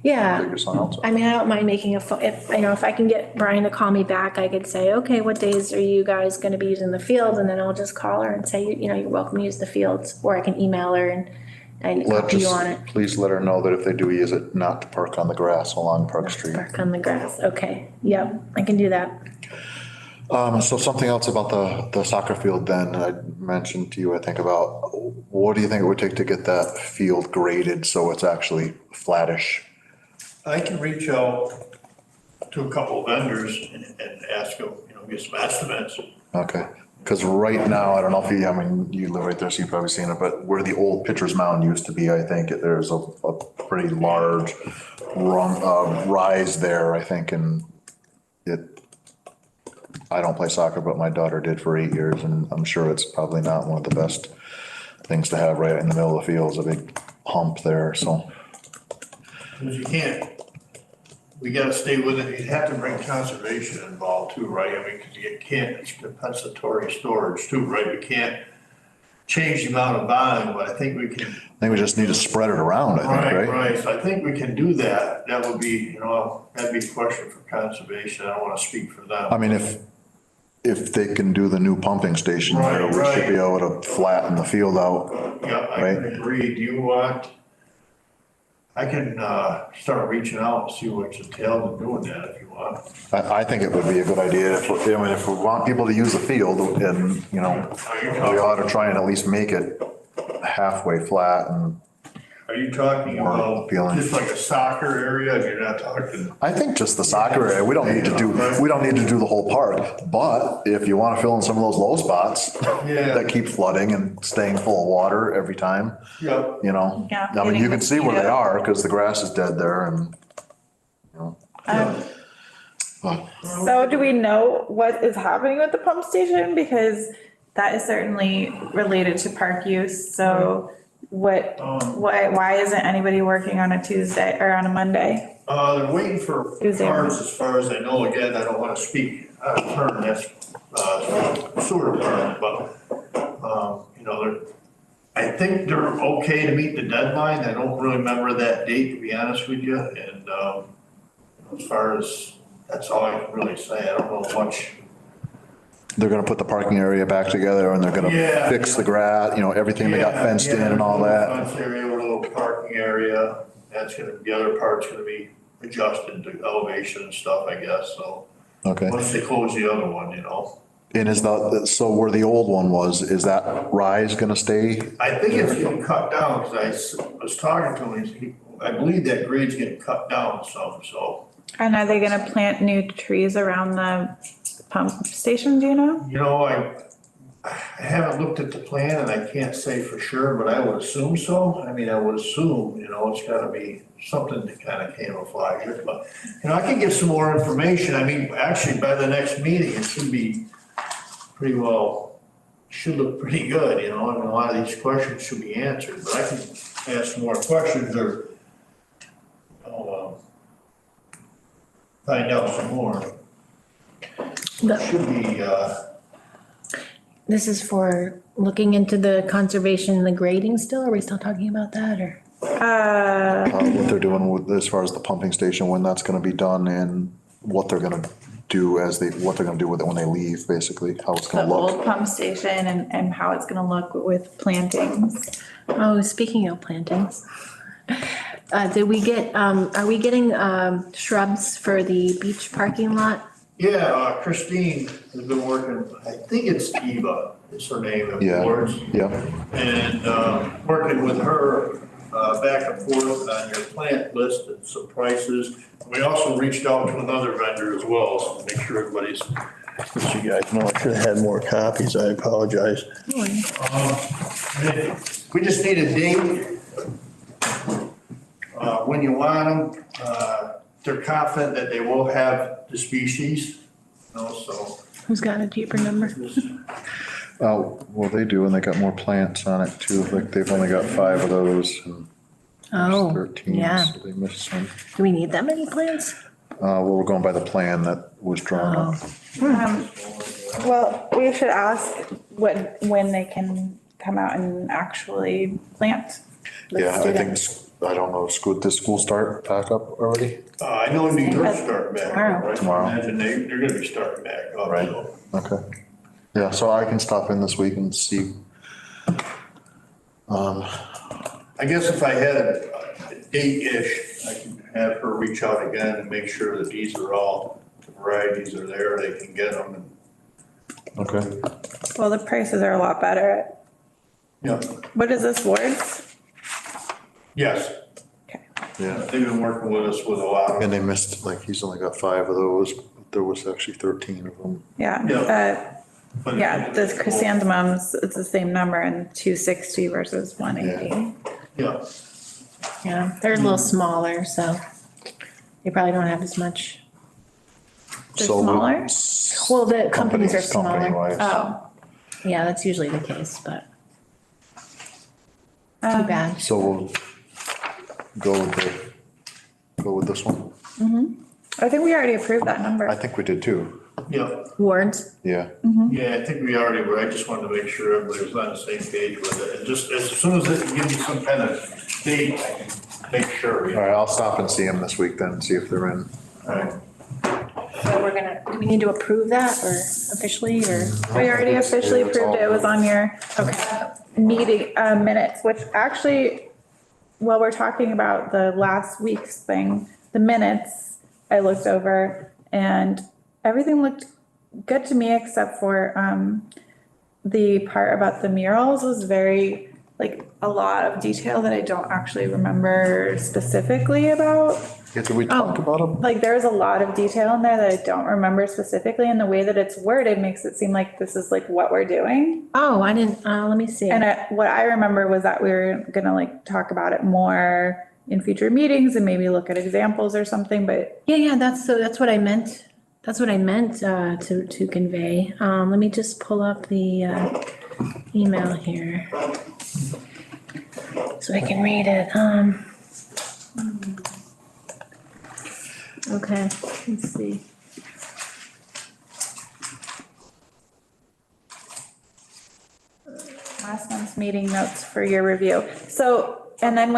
Yeah. figure something else out. I mean, I don't mind making a phone, if I can get Brian to call me back, I could say, okay, what days are you guys gonna be using the field? And then I'll just call her and say, you're welcome to use the fields, or I can email her and copy you on it. Please let her know that if they do use it, not to park on the grass along Park Street. Park on the grass, okay, yep, I can do that. So something else about the soccer field then, I mentioned to you, I think about, what do you think it would take to get that field graded so it's actually flattish? I can reach out to a couple of vendors and ask them, get some estimates. Okay, because right now, I don't know if you live right there, so you've probably seen it, but where the old pitcher's mound used to be, I think there's a pretty large rise there, I think, and I don't play soccer, but my daughter did for 8 years, and I'm sure it's probably not one of the best things to have right in the middle of the field, is a big hump there, so. Because you can't, we gotta stay with it, you have to bring conservation involved too, right? I mean, because you can't, it's compensatory storage too, right? We can't change the amount of volume, but I think we can. I think we just need to spread it around, I think, right? Right, so I think we can do that. That would be, that'd be a question for conservation. I don't wanna speak for them. I mean, if they can do the new pumping station there, we Right, should be right. able to flatten the field out. Yeah, I Right. can agree. Do you want, I can, start reaching out and see what's entailed in doing that if you want. I think it would be a good idea if we want people to use the field and, we ought to try and at least make it halfway flat and Are you talking More about appealing. just like a soccer area? You're not talking, I think just the soccer area, we don't need to do the whole park, but if you want to fill in some of those low spots Yeah. that keep flooding and staying full of water every time, yep. Yeah, I mean, you getting can see where they mosquito. are because the grass is dead there and, So do we know what is happening with the pump station? Because that is certainly related to park use, so why isn't anybody working on a Tuesday or on a Monday? They're waiting for Who's there? cars as far as I know. Again, I don't want to speak out of turn, that's, sewer department, but, I think they're okay to meet the deadline. I don't really remember that date, to be honest with you, and, as far as, that's all I can really say. I don't know much. they're gonna put the parking area back together and they're gonna Yeah. fix the grass, everything they got Yeah, fenced in yeah, and all there's a that. little fence area with a little parking area. The other part's gonna be adjusted to elevation and stuff, I guess, so. Okay. Once they close the other one, And is so where the old one was, is that rise gonna stay? I think it's getting cut down, because was talking to him, I believe that grade's getting cut down some, so. And are they gonna plant new trees around the pump station, do you know? You know, I haven't looked at the plan and I can't say for sure, but I would assume so. I mean, I would assume, it's gotta be something to kind of camouflage it, but, I can get some more information. I mean, actually, by the next meeting, it should be pretty well, should look pretty good, and a lot of these questions should be answered, but I can ask more questions or find out some more. Should be, This is for looking into the conservation and the grading still? Are we still talking about that or? What they're doing with, as far as the pumping station, when that's gonna be done and what they're gonna do what they're gonna do with it when they leave, basically, how it's The gonna look. old pump station and how it's gonna look with plantings. Oh, speaking of plantings, are we getting shrubs for the beach parking lot? yeah, Christine has been working, I think it's Eva, is her name, of Yeah. course. Yeah, And working with her back and forth on your plant list and some prices. We also reached out to another vendor as well, so to make sure everybody's, As you guys know, I should have had more copies, I apologize. we just need a date. When you want them, they're confident that they will have the species, so. Who's got a cheaper number? well, they do, and they got more plants on it too, like they've only got 5 of those and there's Oh, 13, yeah. so they missed some. Do we need that many plants? Well, we're going by the plan that was drawn up. Well, we should ask when they can come out and actually plant. Yeah, I think, I don't know, did school start back up already? I know New York's starting back, Tomorrow. right? Tomorrow. I imagine they're gonna be starting back up, Right. so. Okay. Yeah, so I can stop in this week and see. I guess if I had a date-ish, I can have her reach out again and make sure that these are all, the varieties are there, they can get them. And Okay. Well, the prices are a lot better. yeah, What is this, Ward's? yes, Yeah, they've been working with us with a lot of. and they missed, like, he's only got 5 of those, but there was actually 13 of them. Yeah, but- yeah, the chrysanthemums, it's the same number and 260 versus 180. Yeah, Yeah, they're a little smaller, so they probably don't have as much. They're So we- smaller? Well, the companies are smaller. Company-wise. Oh. Yeah, that's usually the case, but too Um, bad. So we'll go with this one. I think we already approved that number. I think we did too. yeah, Wards? Yeah. yeah, I think we already were, I just wanted to make sure everybody was on the same page with it, and just as soon as they can give me some kind of date, I can make sure. All right, I'll stop and see them this week then, see if they're in. All right. So we're gonna, do we need to approve that or officially or? We already officially approved it. It was on your meeting, minutes, which actually, while we're talking about the last week's thing, the minutes, I looked over and everything looked good to me except for, the part about the murals was very, like, a lot of detail that I don't actually remember specifically about. Yeah, did we talk about them? Like, there's a lot of detail in there that I don't remember specifically, and the way that it's worded makes it seem like this is like what we're doing. Oh, I didn't, let me see. And what I remember was that we were gonna like talk about it more in future meetings and maybe look at examples or something, but Yeah, that's what I meant. That's what I meant, to convey. Let me just pull up the, email here. So I can read it. Okay, let's see. last month's meeting notes for your review. So, and then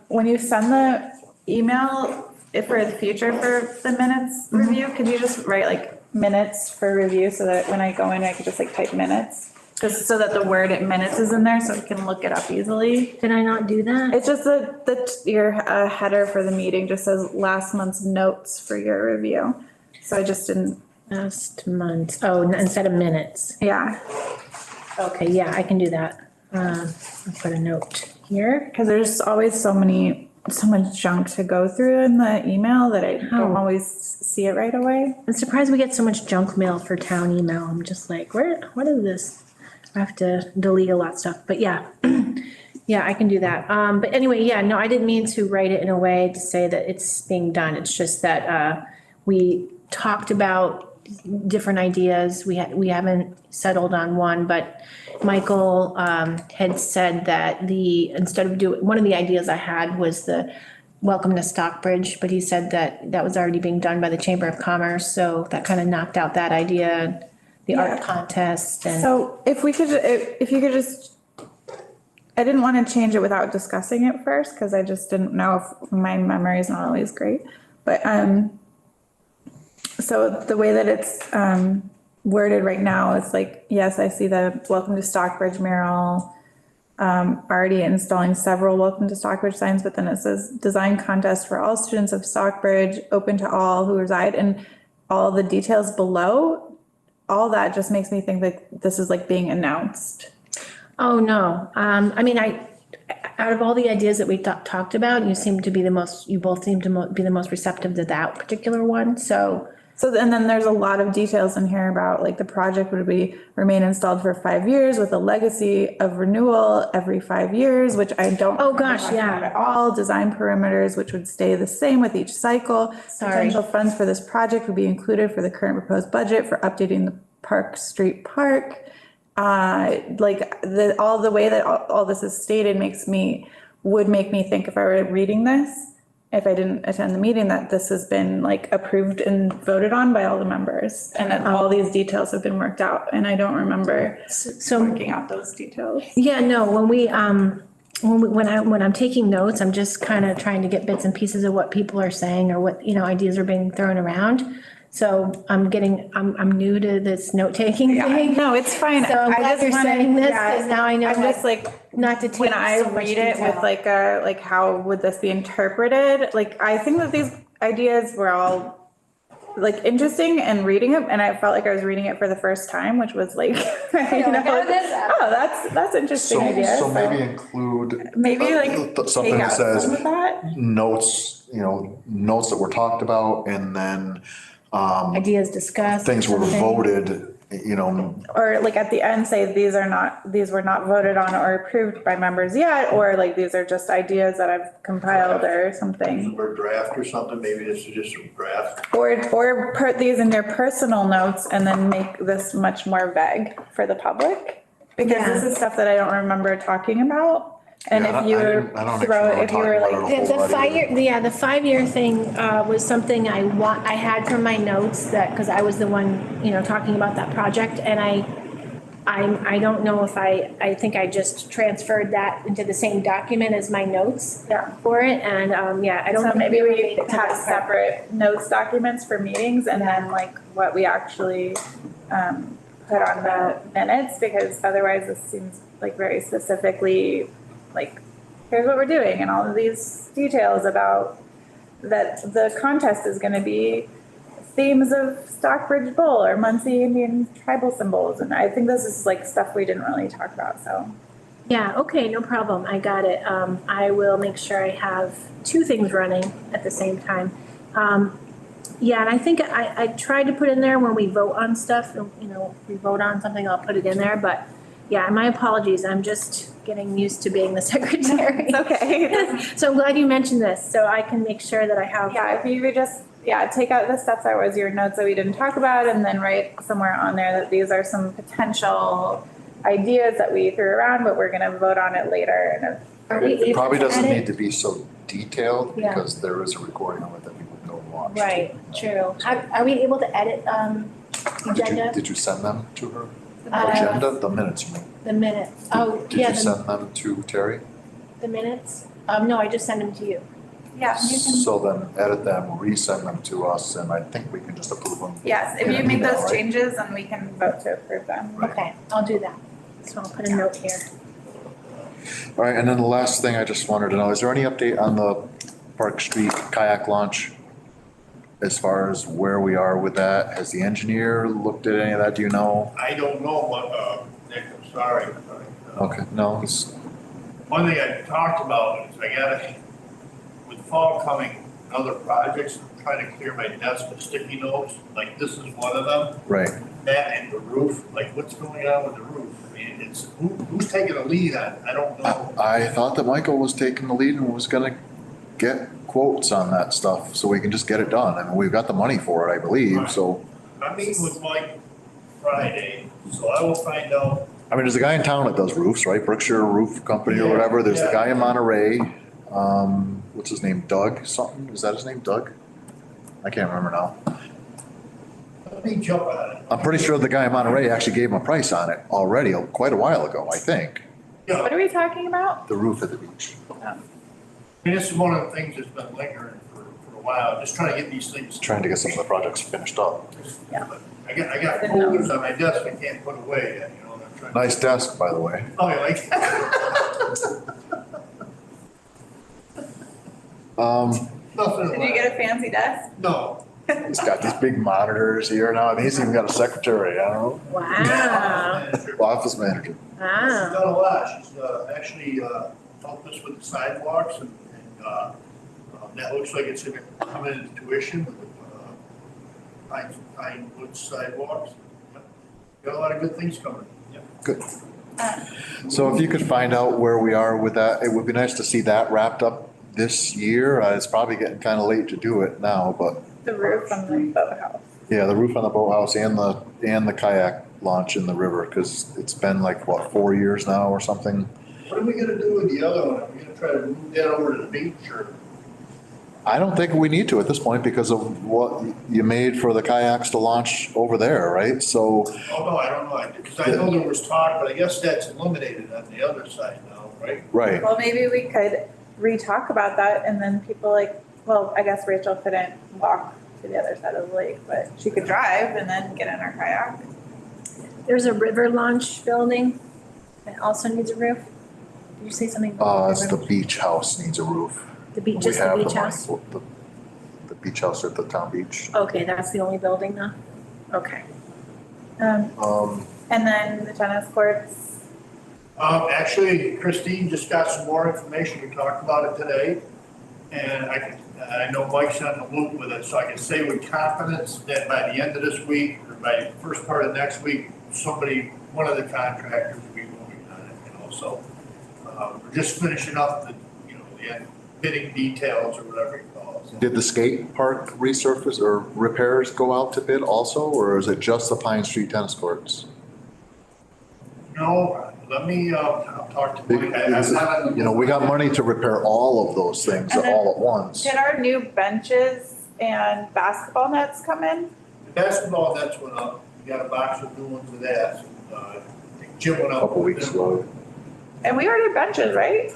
when you send the email for the future for the minutes review, could you just write like minutes for review so that when I go in, I could just like type minutes? Just so that the word minutes is in there so I can look it up easily. Did I not do that? It's just your header for the meeting just says last month's notes for your review. So I just didn't Last month, instead of minutes. Yeah, Okay, yeah, I can do that. I'll put a note here. because there's always so much junk to go through in the email that I don't Oh. always see it right away. I'm surprised we get so much junk mail for town email. I'm just like, what is this? I have to delete a lot of stuff, but yeah. Yeah, I can do that. But anyway, yeah, no, I didn't mean to write it in a way to say that it's being done. It's just that, we talked about different ideas. We haven't settled on one, but Michael, had said that instead of one of the ideas I had was the welcome to Stockbridge, but he said that that was already being done by the Chamber of Commerce, so that kind of knocked out that idea, the art Yeah. contest and. So if you could just, I didn't want to change it without discussing it first, because I just didn't know if my memory is not always great. But, so the way that it's, worded right now is like, yes, I see the welcome to Stockbridge mural. Already installing several welcome to Stockbridge signs, but then it says design contest for all students of Stockbridge, open to all who reside, and all the details below. All that just makes me think that this is like being announced. Oh, no. I mean, out of all the ideas that we talked about, you both seem to be the most receptive to that particular one, so. So, and then there's a lot of details in here about like the project would remain installed for 5 years with a legacy of renewal every 5 years, which I don't. Oh, gosh, remember yeah. At all, design perimeters, which would stay the same with each cycle. Sorry. Potential funds for this project would be included for the current proposed budget for updating the Park Street Park. All the way that all this is stated would make me think if I were reading this, if I didn't attend the meeting, that this has been like approved and voted on by all the members and that all these details have been worked out. And I don't remember working out those details. Yeah, no, when I'm taking notes, I'm just kind of trying to get bits and pieces of what people are saying or what, ideas are being thrown around. So I'm new to this note-taking thing. No, it's fine. So I'm glad you're saying this, because now I know. I'm just like, not to take when I so much read it with detail. like how would this be interpreted? Like, I think that these ideas were all like interesting and reading it, and I felt like I was reading it for the first time, which was like, that's interesting idea. So maybe include. Maybe like Something take that out says some of that. notes, notes that were talked about and then, Ideas discussed. things were something. voted, Or like at the end, say these were not voted on or approved by members yet, or like these are just ideas that I've compiled or something. Or draft or something, maybe this is just a draft. Or put these in your personal notes and then make this much more vague for the public. Because this is stuff that I don't remember talking about. And Yeah, if you I were don't actually if you were remember like, talking about it. The 5-year thing was something I had from my notes because I was the one, talking about that project. And I don't know if I think I just transferred that into the same document as my notes for it. And, I don't. so think maybe we we made it to have that part. separate notes documents for meetings and then like what we actually put on the minutes, because otherwise this seems like very specifically like, here's what we're doing and all of these details about that the contest is gonna be themes of Stockbridge Bowl or Muncie Indian tribal symbols. And I think this is like stuff we didn't really talk about, so. Yeah, okay, no problem. I got it. I will make sure I have 2 things running at the same time. Yeah, and I think I tried to put in there when we vote on stuff, we vote on something, I'll put it in there, but yeah, my apologies. I'm just getting used to being the secretary. It's okay. So I'm glad you mentioned this, so I can make sure that I have. Yeah, if you would just, take out the stuff that was your notes that we didn't talk about and then write somewhere on there that these are some potential ideas that we threw around, but we're gonna vote on it later. Are we It able probably to doesn't edit? need to be so detailed Yeah. because there is a recording of it that people can go and watch. Right, true. Are we able to edit, agenda? Did you send them to her? Uh, Agenda, the minutes, you mean? The minutes? Oh, Did yeah, you send them to Terry? the minutes? No, I just sent them to you. Yeah, you can. So then edit them, resend them to us, and I think we can just approve them. Yes, if in you an make email, those right? changes, then we can vote to approve them. Right. Okay, I'll do that. So I'll put a note here. All right, and then the last thing I just wanted to know, is there any update on the Park Street kayak launch? as far as where we are with that? Has the engineer looked at any of that? Do you know? I don't know what, Nick, I'm sorry. Okay, no, it's, One thing I talked about is I gotta, with fall coming, and other projects, I'm trying to clear my desk of sticky notes, like this is one of them. right. That and the roof, like what's going on with the roof? I mean, it's, who's taking the lead on it? I don't know. I thought that Michael was taking the lead and was gonna get quotes on that stuff so we can just get it done. I mean, we've got the money for it, I believe, so. I'm meeting with Mike Friday, so I will find out. I mean, there's a guy in town that does roofs, right? Berkshire Roof Company or whatever. There's the guy in Monterey. What's his name? Doug something? Is that his name? Doug? I can't remember now. Let me jump on it. I'm pretty sure the guy in Monterey actually gave him a price on it already, quite a while ago, I think. Yeah, What are we talking about? The roof at the beach. I mean, this is one of the things that's been lingering for a while, just trying to get these things. Trying to get some of the projects finished up. Yeah. I got folders on my desk I can't put away yet, you know, and I'm trying. Nice desk, by the way. Oh, you like? Nothing. Did you get a fancy desk? No. He's got these big monitors here now, and he's even got a secretary, I don't know, Wow, office manager. She's wow. done a lot. She's actually helped us with the sidewalks and that looks like it's coming into tuition with pine wood sidewalks. Yep. Got a lot of good things coming. Yep. Good. So if you could find out where we are with that, it would be nice to see that wrapped up this year. It's probably getting kind of late to do it now, but The roof on the boathouse. yeah, the roof on the boathouse and the kayak launch in the river, because it's been like, what, 4 years now or something? What are we gonna do with the other one? Are we gonna try to move that over to the beach or? I don't think we need to at this point because of what you made for the kayaks to launch over there, right? So, Oh, no, I don't know. Because I know there was talk, but I guess that's eliminated on the other side now, right? right, Well, maybe we could re-talk about that and then people like, well, I guess Rachel couldn't walk to the other side of the lake, but she could drive and then get in her kayak. There's a river launch building that also needs a roof. Did you say something? about it's the river? beach house needs a roof. The beach, We just the have beach money house? for the beach house at the town beach. Okay, that's the only building now? Okay. Um, And then the tennis courts. Actually, Christine just got some more information. We talked about it today. And I know Mike's on the loop with it, so I can say with confidence that by the end of this week or by the first part of next week, one of the contractors will be moving on it, you know, so. We're just finishing up the bidding details or whatever you call it. Did the skate park resurface or repairs go out to bid also, or is it just the Pine Street tennis courts? No, let me, I'll talk to Mike. I'm not on the- You know, we got money to repair all of those things And then- all at once. Did our new benches and basketball nets come in? The basketball nets went up. We got a box of new ones with that. I think Jim went A up. couple weeks ago. And we ordered benches, right?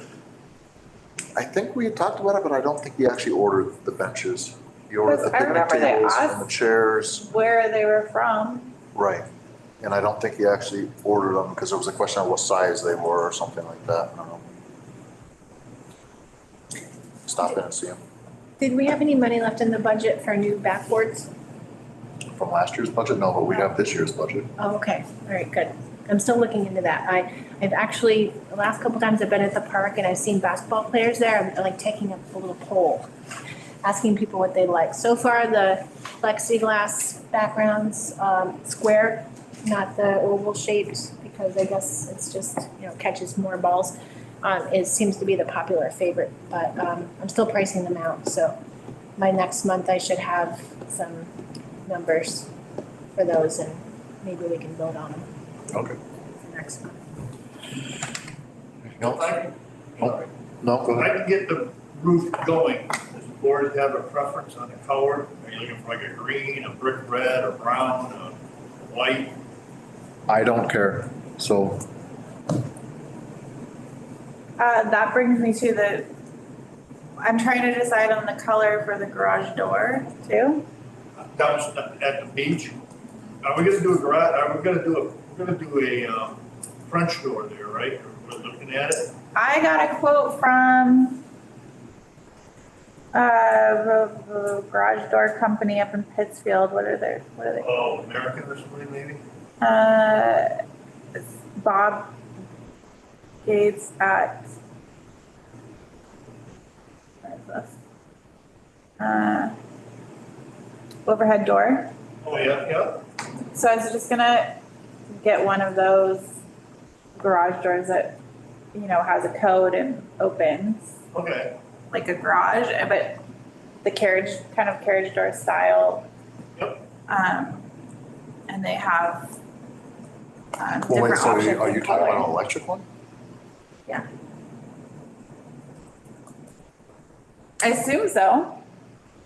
I think we had talked about it, but I don't think he actually ordered the benches. He ordered the Because I remember picnic they tables and the asked- chairs, Where they were from. right. And I don't think he actually ordered them because there was a question of what size they were or something like that. I don't know. Stop in and see him. Did we have any money left in the budget for new backboards? From last year's budget, no, but we have this year's budget. Oh, okay, all right, good. I'm still looking into that. I've actually, the last couple times I've been at the park and I've seen basketball players there, I'm like taking up a little poll, asking people what they like. So far, the plexiglass backgrounds, square, not the oval shaped, because I guess it's just, catches more balls. It seems to be the popular favorite, but, I'm still pricing them out, so by next month I should have some numbers for those and maybe we can build on them Okay. for next month. No, If I can- no, go If I ahead. can get the roof going, does the board have a preference on the color? Are you looking for like a green, a brick red, or brown, a white? I don't care. So, That brings me to I'm trying to decide on the color for the garage door too. Down at the beach? Are we gonna do a garage, we're gonna do a French door there, right? We're looking at it? I got a quote from Garage door company up in Pittsfield, what are they? Oh, American or something maybe? It's Bob Gates at, where is this? Overhead door. Oh, yeah. So I was just gonna get one of those garage doors that, has a code and opens Okay. like a garage, but the carriage door style. Yep. And they have Well, wait, different so options. are you in talking about color. an electric one? Yeah. I assume so.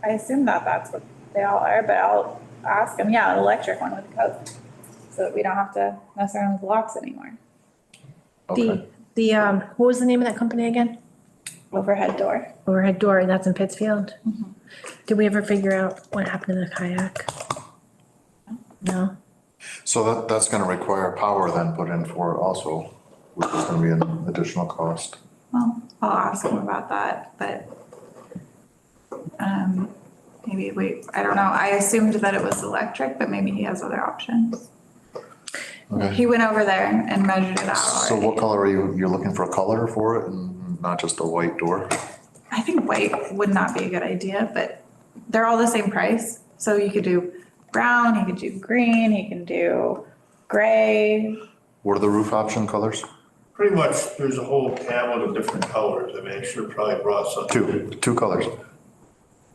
I assume that that's what they all are, but I'll ask them. Yeah, an electric one with a code, so that we don't have to mess around with locks anymore. Okay. What was the name of that company again? Overhead door. Overhead Door, and that's in Pittsfield? Did we ever figure out what happened to the kayak? No? So that's gonna require power then put in for it also, which is gonna be an additional cost. Well, I'll ask them about that, but maybe I don't know. I assumed that it was electric, but maybe he has other options. Okay. He went over there and measured it out So already. what color you're looking for a color for it and not just a white door? I think white would not be a good idea, but they're all the same price. So you could do brown, you could do green, you can do gray. What are the roof option colors? Pretty much, there's a whole gamut of different colors. I mean, I should probably brought some. Two colors.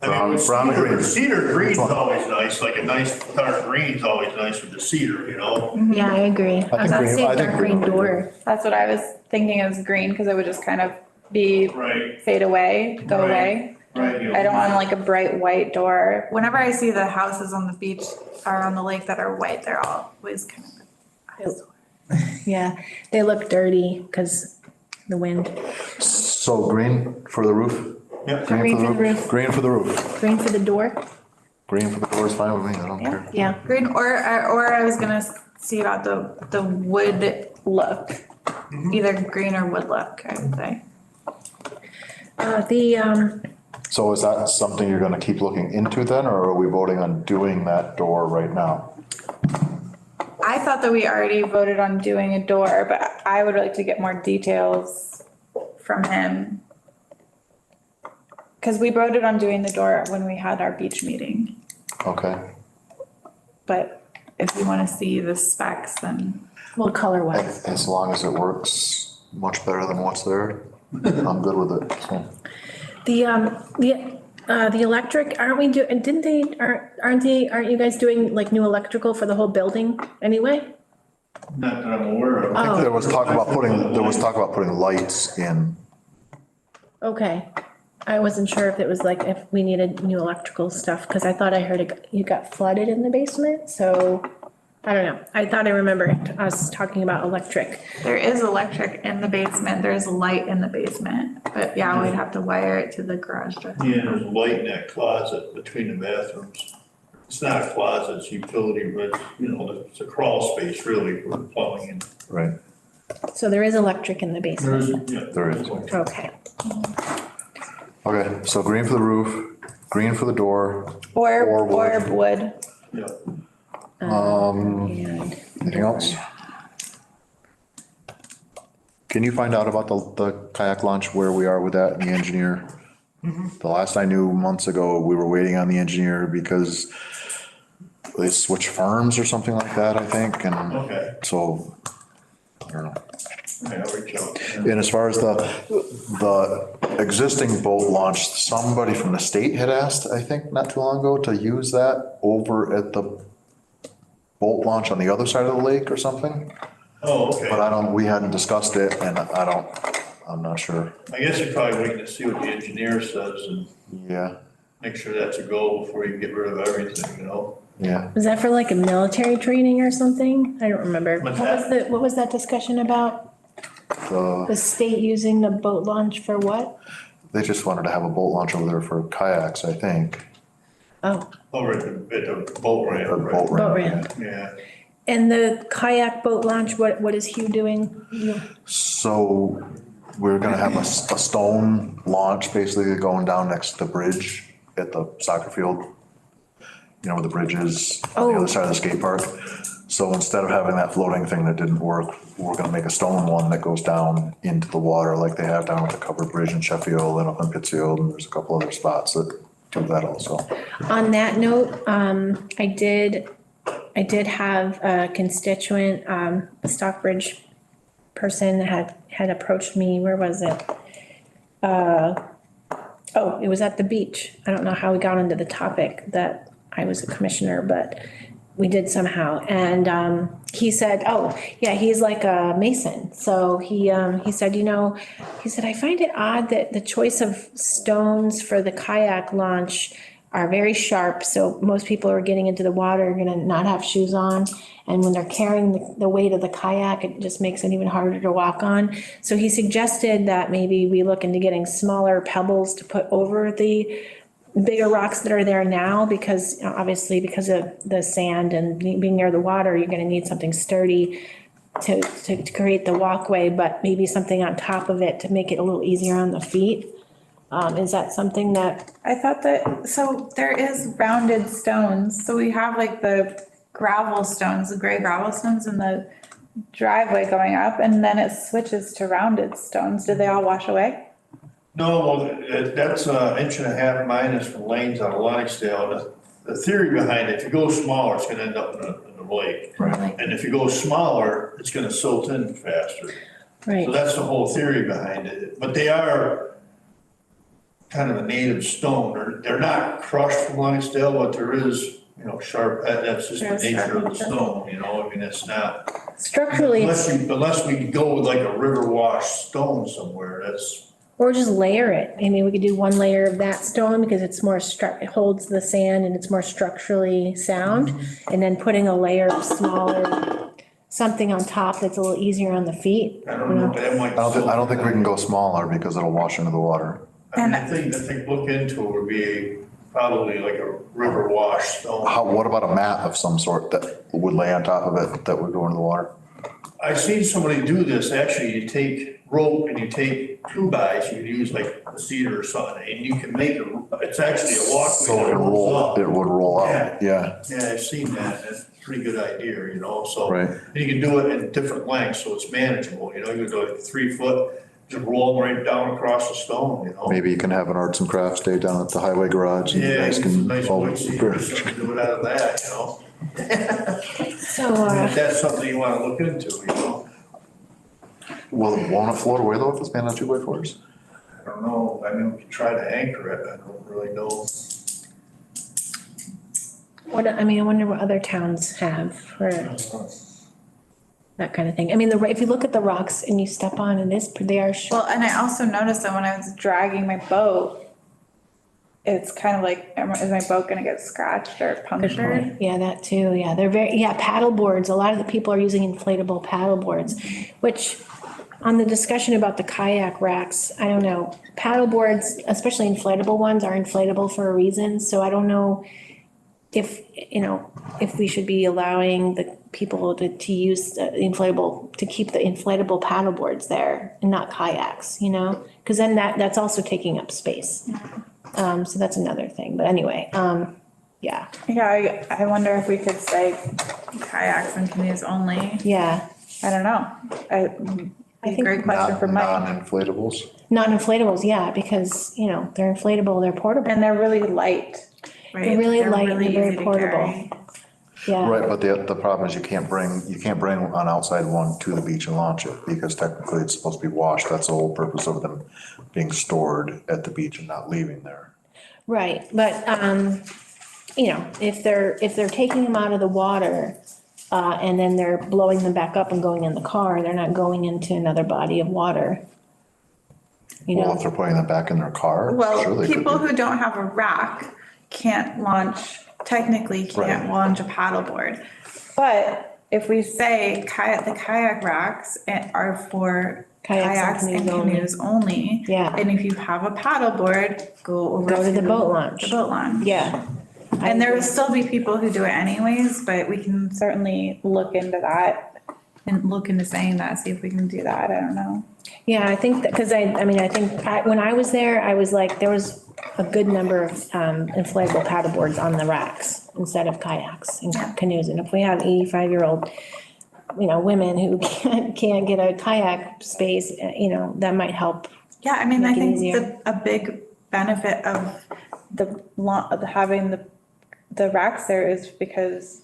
I mean, with Brown and green. cedar green's Which one? always nice, like a nice dark green's always nice with the cedar, Yeah, I agree. I was think gonna green- say I think dark green green. door. That's what I was thinking is green, because it would just kind of be Right, fade away, go Right. away. right. I don't want like a bright white door. Whenever I see the houses on the beach or on the lake that are white, they're always kind of. Yeah, they look dirty because the wind. So green for the roof? Yeah. Green for the roof. Green for the roof. Green for the door? Green for the door is fine with me, I don't care. Yeah. Green, or I was gonna see about the wood look. Either green or wood look, I would say. So is that something you're gonna keep looking into then, or are we voting on doing that door right now? I thought that we already voted on doing a door, but I would like to get more details from him. Cause we voted on doing the door when we had our beach meeting, Okay, but if you wanna see the specs, then. Well, color wise. as long as it works much better than what's there, I'm good with it, so. The electric, aren't you guys doing like new electrical for the whole building anyway? Not that I'm aware of. Oh. There was talk about putting lights in. Okay. I wasn't sure if it was like, if we needed new electrical stuff, because I thought I heard you got flooded in the basement, so I don't know. I thought I remembered us talking about electric. There is electric in the basement, there's light in the basement, but yeah, we'd have to wire it to the garage door. Yeah, there's a light in that closet between the bathrooms. It's not a closet, it's utility, but it's a crawl space really for plumbing and. Right. So there is electric in the basement. There is. Okay. Okay, so green for the roof, green for the door. Or wood. wood. Yeah. And Anything else? Can you find out about the kayak launch, where we are with that and the engineer? The last I knew months ago, we were waiting on the engineer because they switched firms or something like that, I think, and Okay. so, I don't know. Right, I'll reach out. And as far as the existing boat launch, somebody from the state had asked, I think, not too long ago, to use that over at the boat launch on the other side of the lake or something. Oh, okay. But we hadn't discussed it and I'm not sure. I guess you're probably waiting to see what the engineer says and Yeah, make sure that's a go before you get rid of everything, yeah. was that for like a military training or something? I don't remember. What's What was that discussion about? The state using the boat launch for what? They just wanted to have a boat launch over there for kayaks, I think. Oh, Over at the boat ramp, Or right? boat ramp. Yeah. And the kayak boat launch, what is Hugh doing? So we're gonna have a stone launch basically going down next to the bridge at the soccer field. You know where the bridge is on the other side of the skate park? So instead of having that floating thing that didn't work, we're gonna make a stone one that goes down into the water like they have down at the covered bridge in Sheffield and up in Pittsfield, and there's a couple other spots that do that also. On that note, I did have a constituent, a Stockbridge person had approached me, where was it? It was at the beach. I don't know how we got into the topic that I was a commissioner, but we did somehow. And he said, oh, yeah, he's like a mason. So he said, he said, I find it odd that the choice of stones for the kayak launch are very sharp. So most people who are getting into the water are gonna not have shoes on. And when they're carrying the weight of the kayak, it just makes it even harder to walk on. So he suggested that maybe we look into getting smaller pebbles to put over the bigger rocks that are there now, because obviously because of the sand and being near the water, you're gonna need something sturdy to create the walkway, but maybe something on top of it to make it a little easier on the feet. Is that something that, I thought that, so there is rounded stones, so we have like the gravel stones, the gray gravel stones in the driveway going up, and then it switches to rounded stones. Did they all wash away? No, well, that's an inch and a half minus from lanes on Lonsdale. The theory behind it, if you go smaller, it's gonna end up in the lake. Right. And if you go smaller, it's gonna silt in faster. right? So that's the whole theory behind it. But they are kind of a native stone. They're not crushed from Lonsdale, but there is, sharp, that's just the There's nature of the sharp. stone, I mean, it's not. Structurally, Unless we go with like a river wash stone somewhere, that's. or just layer it. I mean, we could do one layer of that stone because it's more it holds the sand and it's more structurally sound. And then putting a layer of smaller, something on top that's a little easier on the feet. I don't know, but that might. I don't think we can go smaller because it'll wash into the water. I mean, the thing look into would be probably like a river wash stone. What about a mat of some sort that would lay on top of it that would go into the water? I've seen somebody do this, actually, you take rope and you take 2x, you could use like a cedar or something, and you can make it's actually a walkway So that rolls up. it would roll out, yeah. Yeah, I've seen that, that's a pretty good idea, so. Right. And you can do it in different lengths, so it's manageable, you can do like 3 foot, just roll them right down across the stone, Maybe you can have an arts and crafts day down at the highway garage. And you Yeah, guys it's a can nice all- white cedar, something to do it out of that, So, If that's something you wanna look into, Won't it float away though if it's made on 2x4s? I don't know, I mean, we could try to anchor it, I don't really know. I wonder what other towns have for that kind of thing. I mean, if you look at the rocks and you step on it, they are sharp. Well, and I also noticed that when I was dragging my boat, it's kind of like, is my boat gonna get scratched or punctured? Yeah, that too. Yeah, paddle boards. A lot of the people are using inflatable paddle boards, which on the discussion about the kayak racks, I don't know. Paddle boards, especially inflatable ones, are inflatable for a reason. So I don't know if we should be allowing the people to use the inflatable, to keep the inflatable paddle boards there and not kayaks, because then that's also taking up space. So that's another thing. But anyway, yeah. Yeah, I wonder if we could say kayaks and canoes only. Yeah. I don't know. I think Great question for Mike. Non-inflatables. Non-inflatables, yeah, because, they're inflatable, they're portable. And they're really light, right? They're really light and really they're very easy to portable. carry. Yeah. Right, but the problem is you can't bring an outside one to the beach and launch it because technically it's supposed to be washed. That's the whole purpose of them being stored at the beach and not leaving there. Right, but, if they're taking them out of the water, and then they're blowing them back up and going in the car, they're not going into another body of water. Well, if they're putting them back in their car, sure Well, they could people be. who don't have a rack technically can't Right. launch a paddleboard. But if we say the kayak racks are for kayaks and canoes only. Yeah. And if you have a paddleboard, go to the boat launch. The boat launch. Yeah. And there will still be people who do it anyways, but we can certainly look into that. and look into saying that, see if we can do that. I don't know. Yeah, I think that, because I mean, I think when I was there, I was like, there was a good number of inflatable paddleboards on the racks instead of kayaks and canoes. And if we have 85-year-old, women who can't get a kayak space, that might help. Yeah, I mean, I Make it think easier. a big benefit of having the racks there is because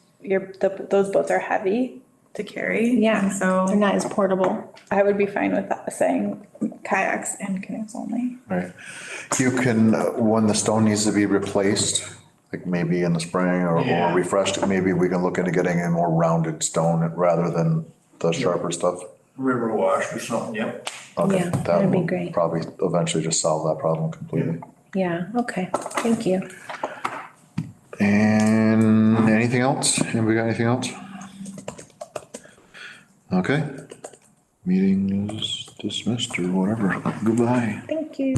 those boats are heavy to carry. Yeah, And so they're not as portable. I would be fine with that, saying kayaks and canoes only. Right. You can, when the stone needs to be replaced, like maybe in the spring or Yeah. refreshed, maybe we can look into getting a more rounded stone rather than the sharper stuff. River wash or something, yep. Okay, Yeah, that that'd be will great. probably eventually just solve that problem completely. Yeah, okay, thank you. And anything else? Anybody got anything else? Okay. Meeting is dismissed or whatever. Goodbye. Thank you.